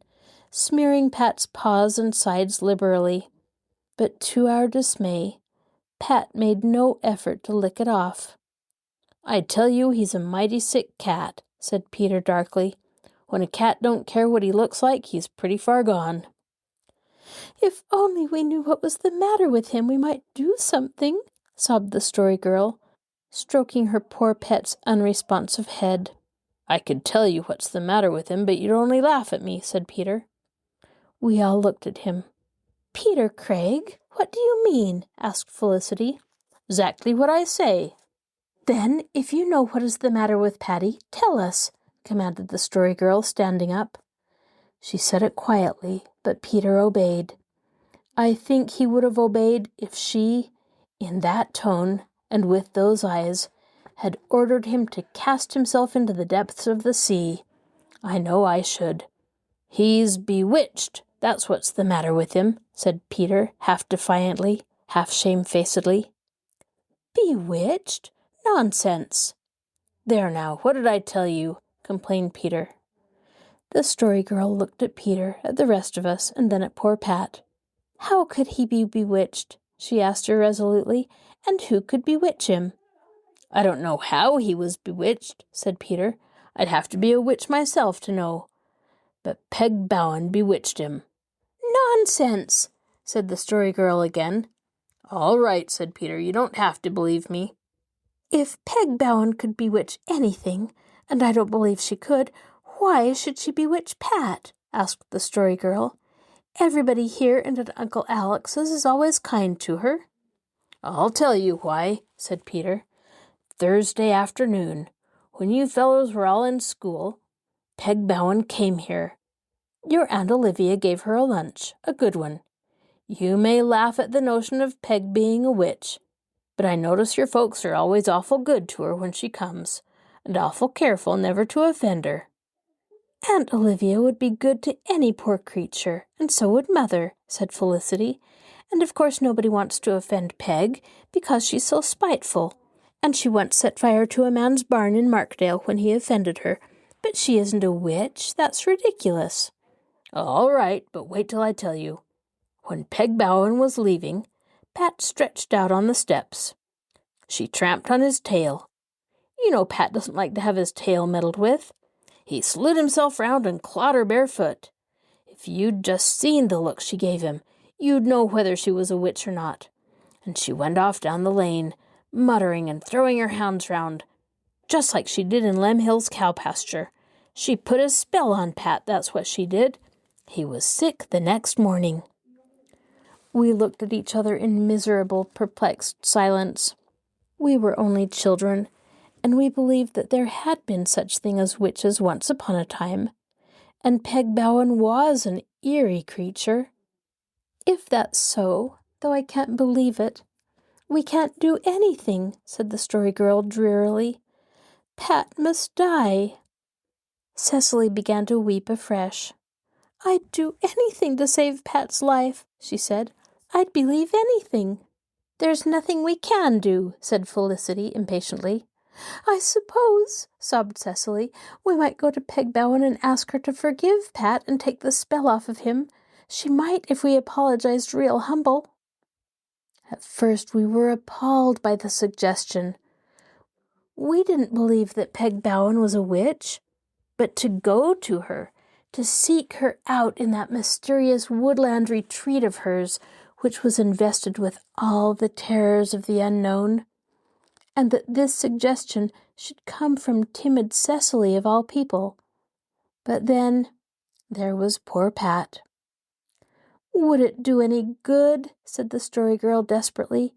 smearing Pat's paws and sides liberally. But to our dismay, Pat made no effort to lick it off. I tell you he's a mighty sick cat, said Peter darkly. When a cat don't care what he looks like, he's pretty far gone. If only we knew what was the matter with him, we might do something, sobbed the Story Girl, stroking her poor pet's unresponsive head. I could tell you what's the matter with him, but you'd only laugh at me, said Peter. We all looked at him. Peter Craig, what do you mean? Asked Felicity. Exactly what I say. Then, if you know what is the matter with Patty, tell us, commanded the Story Girl, standing up. She said it quietly, but Peter obeyed. I think he would have obeyed if she, in that tone and with those eyes, had ordered him to cast himself into the depths of the sea. I know I should. He's bewitched, that's what's the matter with him, said Peter, half defiantly, half shamefacedly. Bewitched? Nonsense. There now, what did I tell you? Complained Peter. The Story Girl looked at Peter, at the rest of us, and then at poor Pat. How could he be bewitched? She asked irresolutely, and who could bewitch him? I don't know how he was bewitched, said Peter. I'd have to be a witch myself to know. But Peg Bowen bewitched him. Nonsense, said the Story Girl again. All right, said Peter, you don't have to believe me. If Peg Bowen could bewitch anything, and I don't believe she could, why should she bewitch Pat? Asked the Story Girl. Everybody here and at Uncle Alex's is always kind to her. I'll tell you why, said Peter. Thursday afternoon, when you fellows were all in school, Peg Bowen came here. Your Aunt Olivia gave her a lunch, a good one. You may laugh at the notion of Peg being a witch, but I notice your folks are always awful good to her when she comes, and awful careful never to offend her. Aunt Olivia would be good to any poor creature, and so would Mother, said Felicity, and of course nobody wants to offend Peg, because she's so spiteful, and she once set fire to a man's barn in Markdale when he offended her, but she isn't a witch, that's ridiculous. All right, but wait till I tell you. When Peg Bowen was leaving, Pat stretched out on the steps. She tramped on his tail. You know Pat doesn't like to have his tail meddled with. He slid himself round and clawed her barefoot. If you'd just seen the look she gave him, you'd know whether she was a witch or not. And she went off down the lane, muttering and throwing her hounds round, just like she did in Lem Hill's cow pasture. She put a spell on Pat, that's what she did. He was sick the next morning. We looked at each other in miserable, perplexed silence. We were only children, and we believed that there had been such thing as witches once upon a time, and Peg Bowen was an eerie creature. If that's so, though I can't believe it, we can't do anything, said the Story Girl drearily. Pat must die. Cecily began to weep afresh. I'd do anything to save Pat's life, she said. I'd believe anything. There's nothing we can do, said Felicity impatiently. I suppose, sobbed Cecily, we might go to Peg Bowen and ask her to forgive Pat and take the spell off of him. She might if we apologized real humble. At first we were appalled by the suggestion. We didn't believe that Peg Bowen was a witch, but to go to her, to seek her out in that mysterious woodland retreat of hers, which was invested with all the terrors of the unknown, and that this suggestion should come from timid Cecily of all people. But then there was poor Pat. Would it do any good? Said the Story Girl desperately.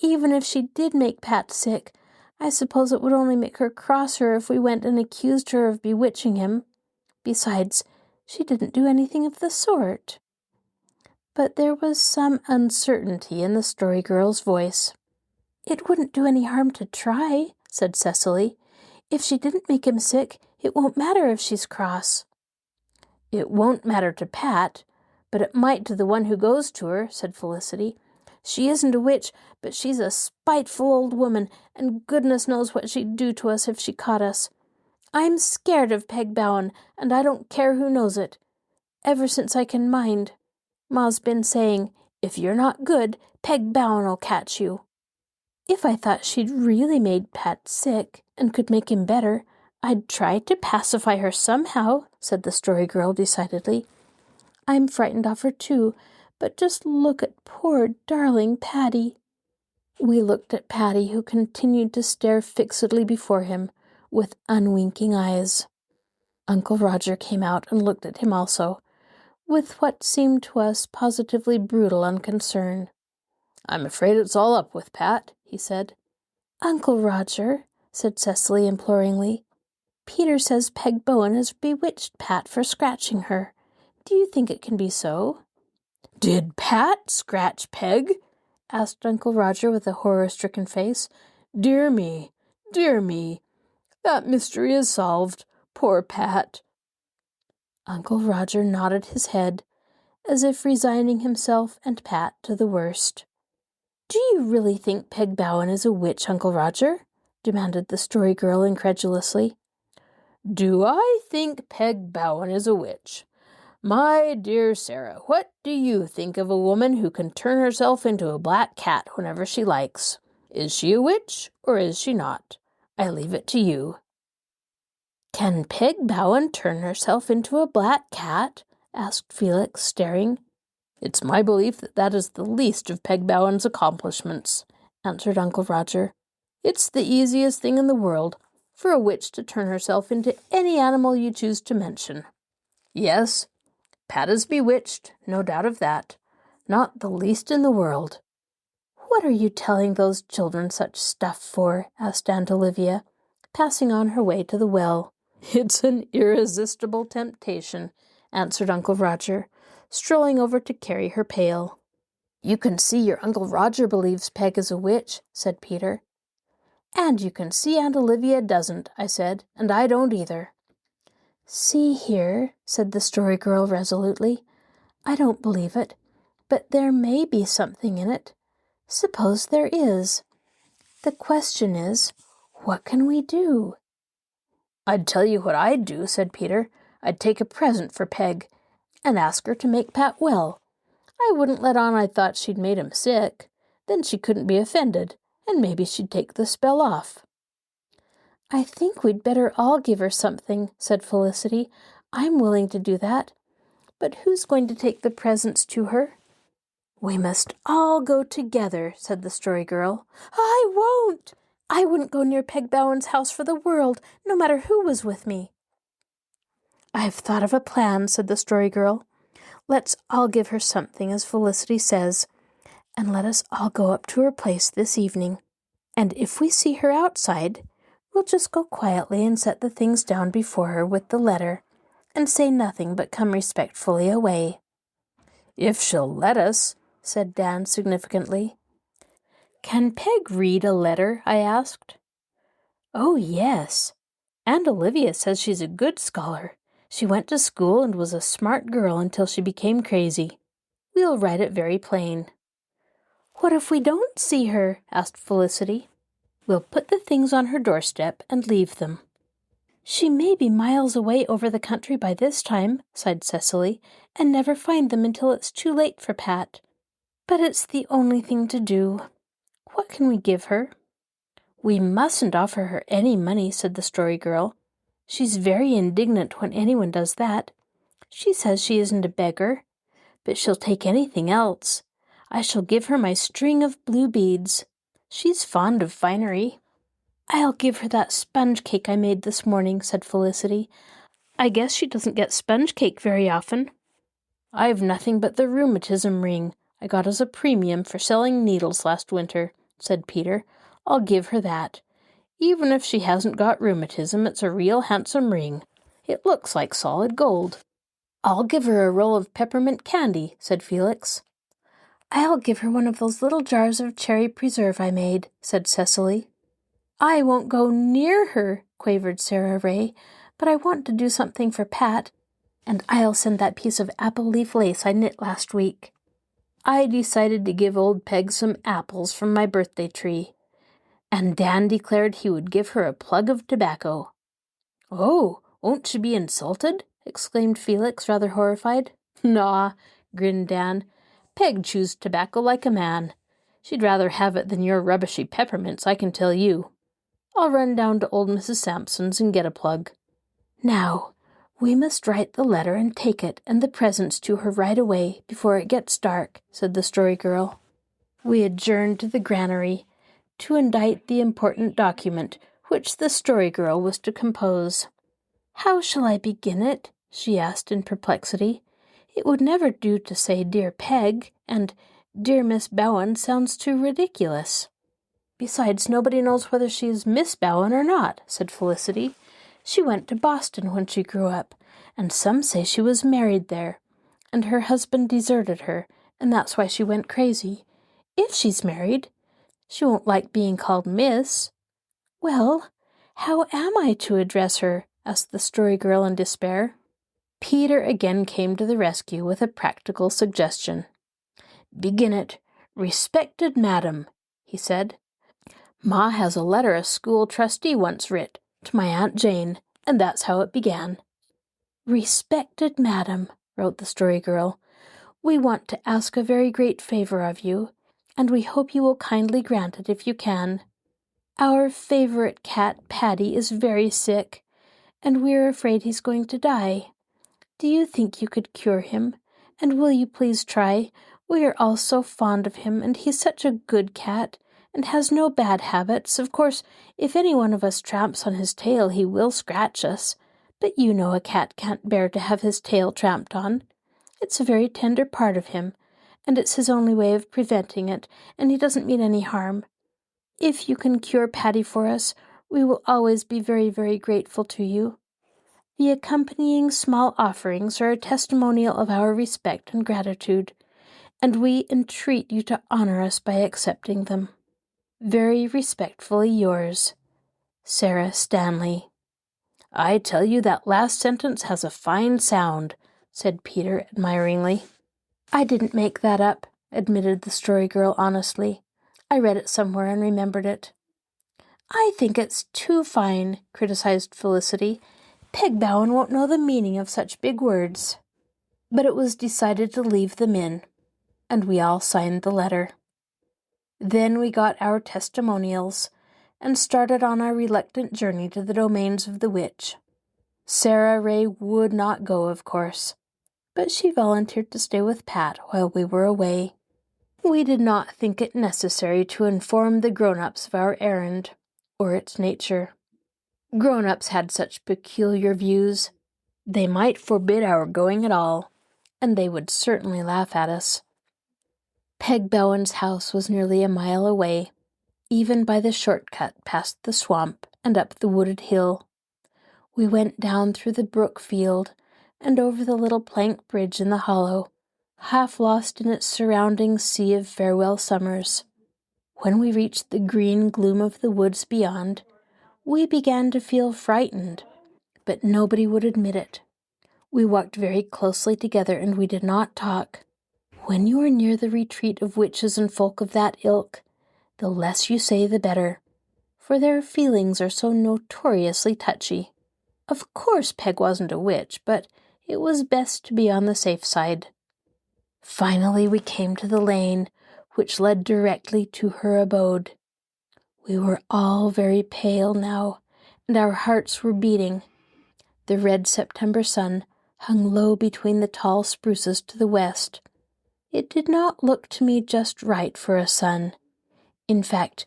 Even if she did make Pat sick, I suppose it would only make her crosser if we went and accused her of bewitching him. Besides, she didn't do anything of the sort. But there was some uncertainty in the Story Girl's voice. It wouldn't do any harm to try, said Cecily. If she didn't make him sick, it won't matter if she's cross. It won't matter to Pat, "But it might to the one who goes to her," said Felicity. "She isn't a witch, but she's a spiteful old woman, and goodness knows what she'd do to us if she caught us. I'm scared of Peg Bowen, and I don't care who knows it. Ever since I can mind, Ma's been saying, 'If you're not good, Peg Bowen'll catch you.' If I thought she'd really made Pat sick and could make him better, I'd try to pacify her somehow," said the Story Girl decidedly. "I'm frightened of her too, but just look at poor darling Patty." We looked at Patty, who continued to stare fixedly before him with unwinking eyes. Uncle Roger came out and looked at him also, with what seemed to us positively brutal unconcern. "I'm afraid it's all up with Pat," he said. "Uncle Roger," said Cecily imploringly, "Peter says Peg Bowen has bewitched Pat for scratching her. Do you think it can be so?" "Did Pat scratch Peg?" asked Uncle Roger with a horror-stricken face. Dear me, that mystery is solved. Poor Pat." Uncle Roger nodded his head, as if resigning himself and Pat to the worst. "Do you really think Peg Bowen is a witch, Uncle Roger?" demanded the Story Girl incredulously. "Do I think Peg Bowen is a witch? My dear Sarah, what do you think of a woman who can turn herself into a black cat whenever she likes? Is she a witch, or is she not? I leave it to you." "Can Peg Bowen turn herself into a black cat?" asked Felix, staring. "It's my belief that is the least of Peg Bowen's accomplishments," answered Uncle Roger. "It's the easiest thing in the world for a witch to turn herself into any animal you choose to mention. Yes, Pat is bewitched, no doubt of that. Not the least in the world." "What are you telling those children such stuff for?" asked Aunt Olivia, passing on her way to the well. "It's an irresistible temptation," answered Uncle Roger, strolling over to carry her pail. "You can see your Uncle Roger believes Peg is a witch," said Peter. "And you can see Aunt Olivia doesn't," I said, "and I don't either." "See here," said the Story Girl resolutely, "I don't believe it, but there may be something in it. Suppose there is. The question is, what can we do?" "I'd tell you what I'd do," said Peter. "I'd take a present for Peg and ask her to make Pat well. I wouldn't let on I thought she'd made him sick. Then she couldn't be offended, and maybe she'd take the spell off." "I think we'd better all give her something," said Felicity. "I'm willing to do that. But who's going to take the presents to her?" "We must all go together," said the Story Girl. "I won't! I wouldn't go near Peg Bowen's house for the world, no matter who was with me." "I've thought of a plan," said the Story Girl. "Let's all give her something, as Felicity says, and let us all go up to her place this evening. And if we see her outside, we'll just go quietly and set the things down before her with the letter, and say nothing but come respectfully away." "If she'll let us," said Dan significantly. "Can Peg read a letter?" I asked. "Oh, yes. Aunt Olivia says she's a good scholar. She went to school and was a smart girl until she became crazy. We'll write it very plain." "What if we don't see her?" asked Felicity. "We'll put the things on her doorstep and leave them." "She may be miles away over the country by this time," sighed Cecily, "and never find them until it's too late for Pat. But it's the only thing to do. What can we give her?" "We mustn't offer her any money," said the Story Girl. "She's very indignant when anyone does that. She says she isn't a beggar, but she'll take anything else. I shall give her my string of blue beads. She's fond of finery." "I'll give her that sponge cake I made this morning," said Felicity. "I guess she doesn't get sponge cake very often." "I've nothing but the rheumatism ring I got as a premium for selling needles last winter," said Peter. "I'll give her that. Even if she hasn't got rheumatism, it's a real handsome ring. It looks like solid gold." "I'll give her a roll of peppermint candy," said Felix. "I'll give her one of those little jars of cherry preserve I made," said Cecily. "I won't go near her," quavered Sarah Ray, "but I want to do something for Pat. And I'll send that piece of apple leaf lace I knit last week. I decided to give old Peg some apples from my birthday tree, and Dan declared he would give her a plug of tobacco. Oh, won't she be insulted? Exclaimed Felix, rather horrified. Naw, grinned Dan. Peg chews tobacco like a man. She'd rather have it than your rubbishy peppermints, I can tell you. I'll run down to old Mrs. Sampson's and get a plug. Now, we must write the letter and take it and the presents to her right away before it gets dark, said the Story Girl. We adjourned to the granary to indite the important document which the Story Girl was to compose. How shall I begin it? She asked in perplexity. It would never do to say Dear Peg, and Dear Miss Bowen sounds too ridiculous. Besides, nobody knows whether she is Miss Bowen or not, said Felicity. She went to Boston when she grew up, and some say she was married there, and her husband deserted her, and that's why she went crazy. If she's married, she won't like being called Miss. Well, how am I to address her? Asked the Story Girl in despair. Peter again came to the rescue with a practical suggestion. Begin it, Respected Madam, he said. Ma has a letter a school trustee once writ to my Aunt Jane, and that's how it began. Respected Madam, wrote the Story Girl, we want to ask a very great favor of you, and we hope you will kindly grant it if you can. Our favorite cat, Paddy, is very sick, and we are afraid he's going to die. Do you think you could cure him? And will you please try? We are all so fond of him, and he's such a good cat, and has no bad habits. Of course, if any one of us tramps on his tail, he will scratch us. But you know a cat can't bear to have his tail tramped on. It's a very tender part of him, and it's his only way of preventing it, and he doesn't mean any harm. If you can cure Paddy for us, we will always be very, very grateful to you. The accompanying small offerings are a testimonial of our respect and gratitude, and we entreat you to honor us by accepting them. Very respectfully yours, Sarah Stanley. I tell you that last sentence has a fine sound, said Peter admiringly. I didn't make that up, admitted the Story Girl honestly. I read it somewhere and remembered it. I think it's too fine, criticized Felicity. Peg Bowen won't know the meaning of such big words. But it was decided to leave them in, and we all signed the letter. Then we got our testimonials and started on our reluctant journey to the domains of the witch. Sarah Ray would not go, of course, but she volunteered to stay with Pat while we were away. We did not think it necessary to inform the grown-ups of our errand, or its nature. Grown-ups had such peculiar views. They might forbid our going at all, and they would certainly laugh at us. Peg Bowen's house was nearly a mile away, even by the shortcut past the swamp and up the wooded hill. We went down through the brook field and over the little plank bridge in the hollow, half lost in its surrounding sea of farewell summers. When we reached the green gloom of the woods beyond, we began to feel frightened, but nobody would admit it. We walked very closely together, and we did not talk. When you are near the retreat of witches and folk of that ilk, the less you say the better, for their feelings are so notoriously touchy. Of course Peg wasn't a witch, but it was best to be on the safe side. Finally we came to the lane, which led directly to her abode. We were all very pale now, and our hearts were beating. The red September sun hung low between the tall spruces to the west. It did not look to me just right for a sun. In fact,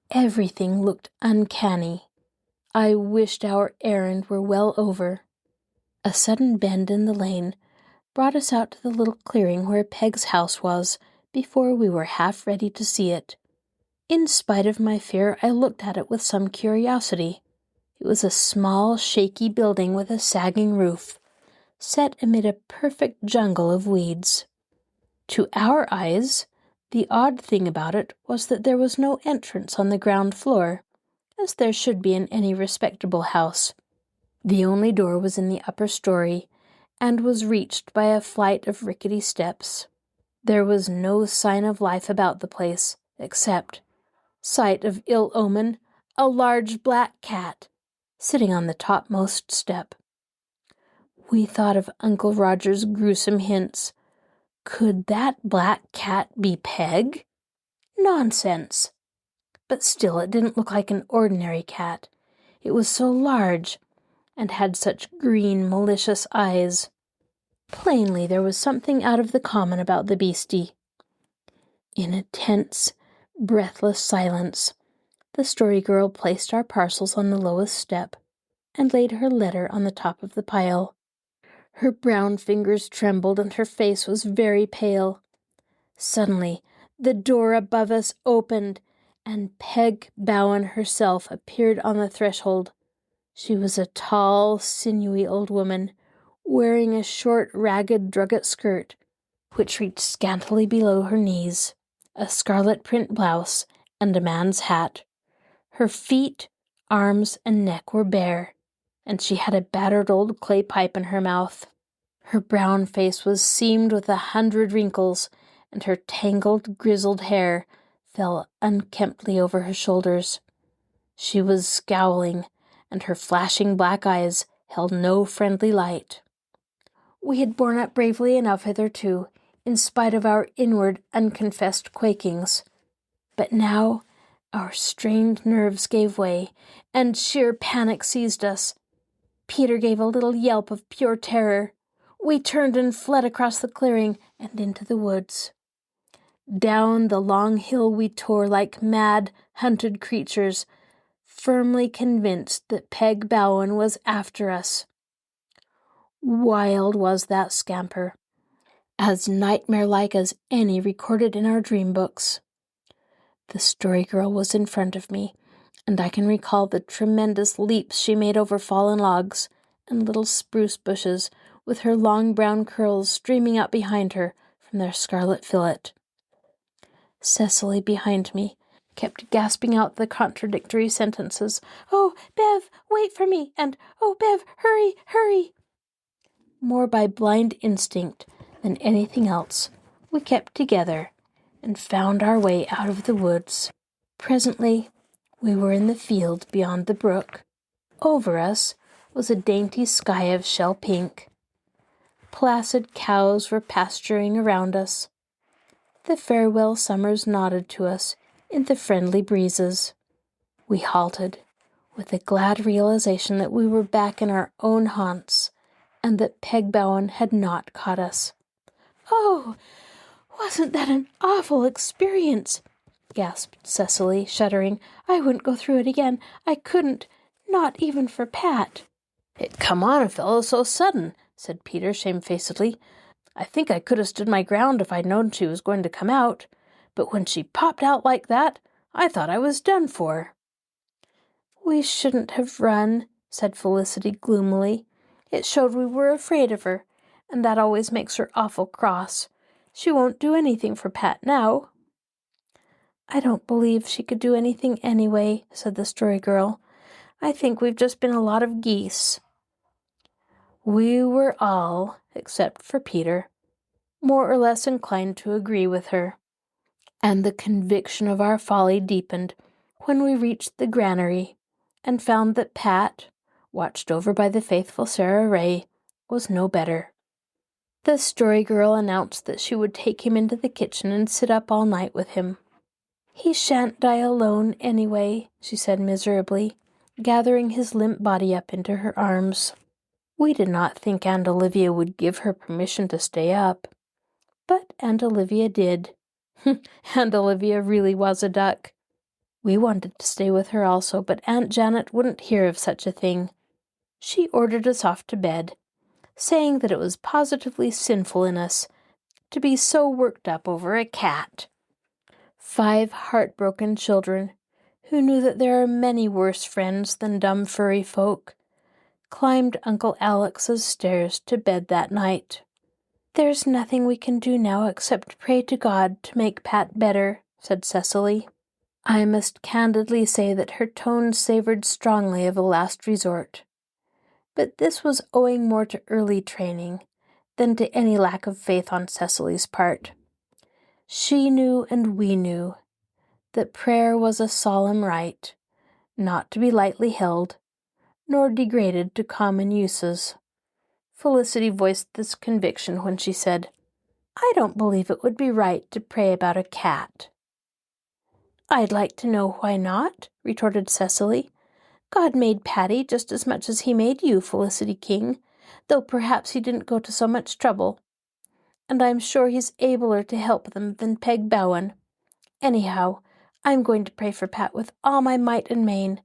everything looked uncanny. I wished our errand were well over. A sudden bend in the lane brought us out to the little clearing where Peg's house was before we were half ready to see it. In spite of my fear, I looked at it with some curiosity. It was a small, shaky building with a sagging roof, set amid a perfect jungle of weeds. To our eyes, the odd thing about it was that there was no entrance on the ground floor, as there should be in any respectable house. The only door was in the upper story, and was reached by a flight of rickety steps. There was no sign of life about the place, except sight of ill omen, a large black cat sitting on the topmost step. We thought of Uncle Roger's gruesome hints. Could that black cat be Peg? Nonsense! But still it didn't look like an ordinary cat. It was so large, and had such green, malicious eyes. Plainly there was something out of the common about the beastie. In a tense, breathless silence, the Story Girl placed our parcels on the lowest step, and laid her letter on the top of the pile. Her brown fingers trembled, and her face was very pale. Suddenly, the door above us opened, and Peg Bowen herself appeared on the threshold. She was a tall, sinewy old woman, wearing a short, ragged drugget skirt, which reached scantily below her knees, a scarlet print blouse, and a man's hat. Her feet, arms, and neck were bare, and she had a battered old clay pipe in her mouth. Her brown face was seamed with 100 wrinkles, and her tangled, grizzled hair fell unkemptly over her shoulders. She was scowling, and her flashing black eyes held no friendly light. We had borne up bravely enough hitherto, in spite of our inward, unconfessed quakings. But now our strained nerves gave way, and sheer panic seized us. Peter gave a little yelp of pure terror. We turned and fled across the clearing and into the woods. Down the long hill we tore like mad, hunted creatures, firmly convinced that Peg Bowen was after us. Wild was that scamper, as nightmare-like as any recorded in our dream books. The Story Girl was in front of me, and I can recall the tremendous leaps she made over fallen logs and little spruce bushes, with her long brown curls streaming out behind her from their scarlet fillet. Cecily, behind me, kept gasping out the contradictory sentences. "Oh, Bev, wait for me!" and "Oh, Bev, hurry, hurry!" More by blind instinct than anything else, we kept together and found our way out of the woods. Presently, we were in the field beyond the brook. Over us was a dainty sky of shell pink. Placid cows were pasturing around us. The farewell summers nodded to us in the friendly breezes. We halted, with the glad realization that we were back in our own haunts, and that Peg Bowen had not caught us. "Oh, wasn't that an awful experience?" gasped Cecily, shuddering. "I wouldn't go through it again. I couldn't, not even for Pat." "It come on a fellow so sudden," said Peter shamefacedly. "I think I could have stood my ground if I'd known she was going to come out. But when she popped out like that, I thought I was done for." "We shouldn't have run," said Felicity gloomily. "It showed we were afraid of her, and that always makes her awful cross. She won't do anything for Pat now." "I don't believe she could do anything anyway," said the Story Girl. "I think we've just been a lot of geese." We were all, except for Peter, more or less inclined to agree with her, and the conviction of our folly deepened when we reached the granary and found that Pat, watched over by the faithful Sarah Ray, was no better. The Story Girl announced that she would take him into the kitchen and sit up all night with him. "He shan't die alone anyway," she said miserably, gathering his limp body up into her arms. We did not think Aunt Olivia would give her permission to stay up, but Aunt Olivia did. Aunt Olivia really was a duck. We wanted to stay with her also, but Aunt Janet wouldn't hear of such a thing. She ordered us off to bed, saying that it was positively sinful in us to be so worked up over a cat. 5 heartbroken children, who knew that there are many worse friends than dumb furry folk, climbed Uncle Alex's stairs to bed that night. "There's nothing we can do now except pray to God to make Pat better," said Cecily. I must candidly say that her tone savored strongly of a last resort. But this was owing more to early training than to any lack of faith on Cecily's part. She knew and we knew that prayer was a solemn rite, not to be lightly held, nor degraded to common uses. Felicity voiced this conviction when she said, "I don't believe it would be right to pray about a cat." "I'd like to know why not," retorted Cecily. "God made Patty just as much as he made you, Felicity King, though perhaps he didn't go to so much trouble. And I'm sure he's abler to help them than Peg Bowen. Anyhow, I'm going to pray for Pat with all my might and main,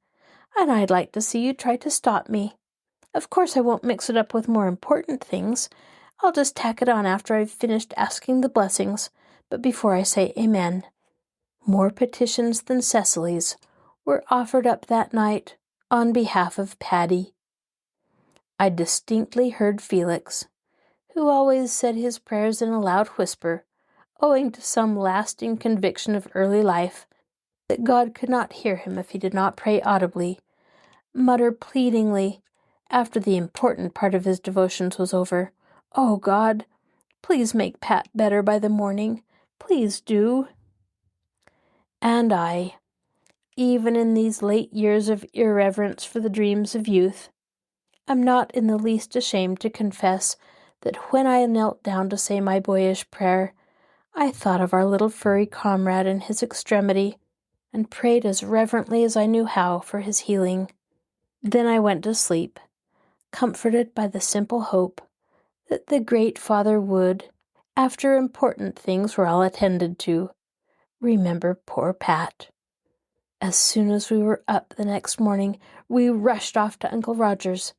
and I'd like to see you try to stop me. Of course I won't mix it up with more important things. I'll just tack it on after I've finished asking the blessings, but before I say amen." More petitions than Cecily's were offered up that night on behalf of Patty. I distinctly heard Felix, who always said his prayers in a loud whisper, owing to some lasting conviction of early life that God could not hear him if he did not pray audibly, mutter pleadingly, after the important part of his devotions was over, "Oh God, please make Pat better by the morning. Please do." And I, even in these late years of irreverence for the dreams of youth, am not in the least ashamed to confess that when I knelt down to say my boyish prayer, I thought of our little furry comrade in his extremity, and prayed as reverently as I knew how for his healing. Then I went to sleep, comforted by the simple hope that the great Father would, after important things were all attended to, remember poor Pat. As soon as we were up the next morning, we rushed off to Uncle Roger's.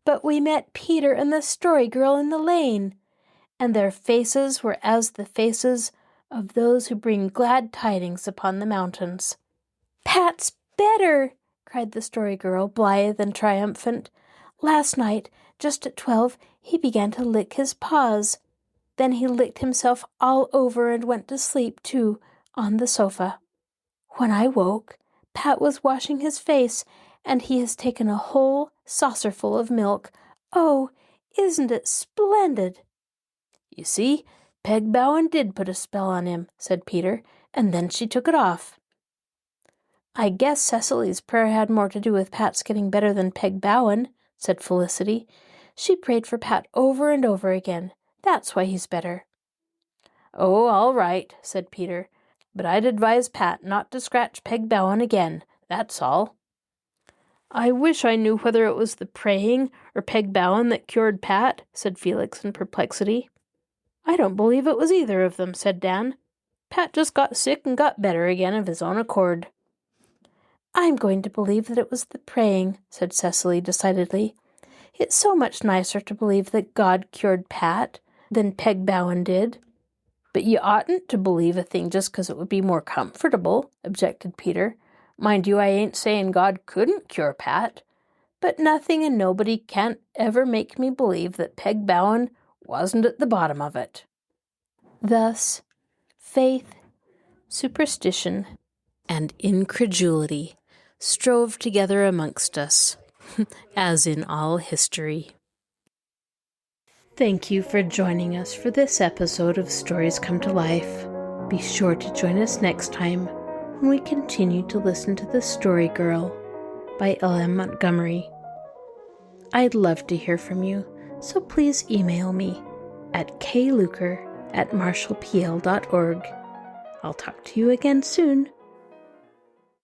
But we met Peter and the Story Girl in the lane, and their faces were as the faces of those who bring glad tidings upon the mountains. "Pat's better!" cried the Story Girl, blithe and triumphant. "Last night, just at 12, he began to lick his paws. Then he licked himself all over and went to sleep, too, on the sofa. When I woke, Pat was washing his face, and he has taken a whole saucerful of milk. Oh, isn't it splendid?" "You see, Peg Bowen did put a spell on him," said Peter, "and then she took it off." "I guess Cecily's prayer had more to do with Pat's getting better than Peg Bowen," said Felicity. "She prayed for Pat over and over again. That's why he's better." "Oh, all right," said Peter. "But I'd advise Pat not to scratch Peg Bowen again, that's all." "I wish I knew whether it was the praying or Peg Bowen that cured Pat," said Felix in perplexity. "I don't believe it was either of them," said Dan. "Pat just got sick and got better again of his own accord." "I'm going to believe that it was the praying," said Cecily decidedly. "It's so much nicer to believe that God cured Pat than Peg Bowen did." "But you oughtn't to believe a thing just 'cause it would be more comfortable," objected Peter. "Mind you, I ain't saying God couldn't cure Pat, but nothing and nobody can't ever make me believe that Peg Bowen wasn't at the bottom of it." Thus, faith, superstition, and incredulity strove together amongst us, as in all history. Thank you for joining us for this episode of Stories Come to Life. Be sure to join us next time when we continue to listen to The Story Girl by L.M. Montgomery. I'd love to hear from you, so please email me at kluker@marshallpl.org. I'll talk to you again soon.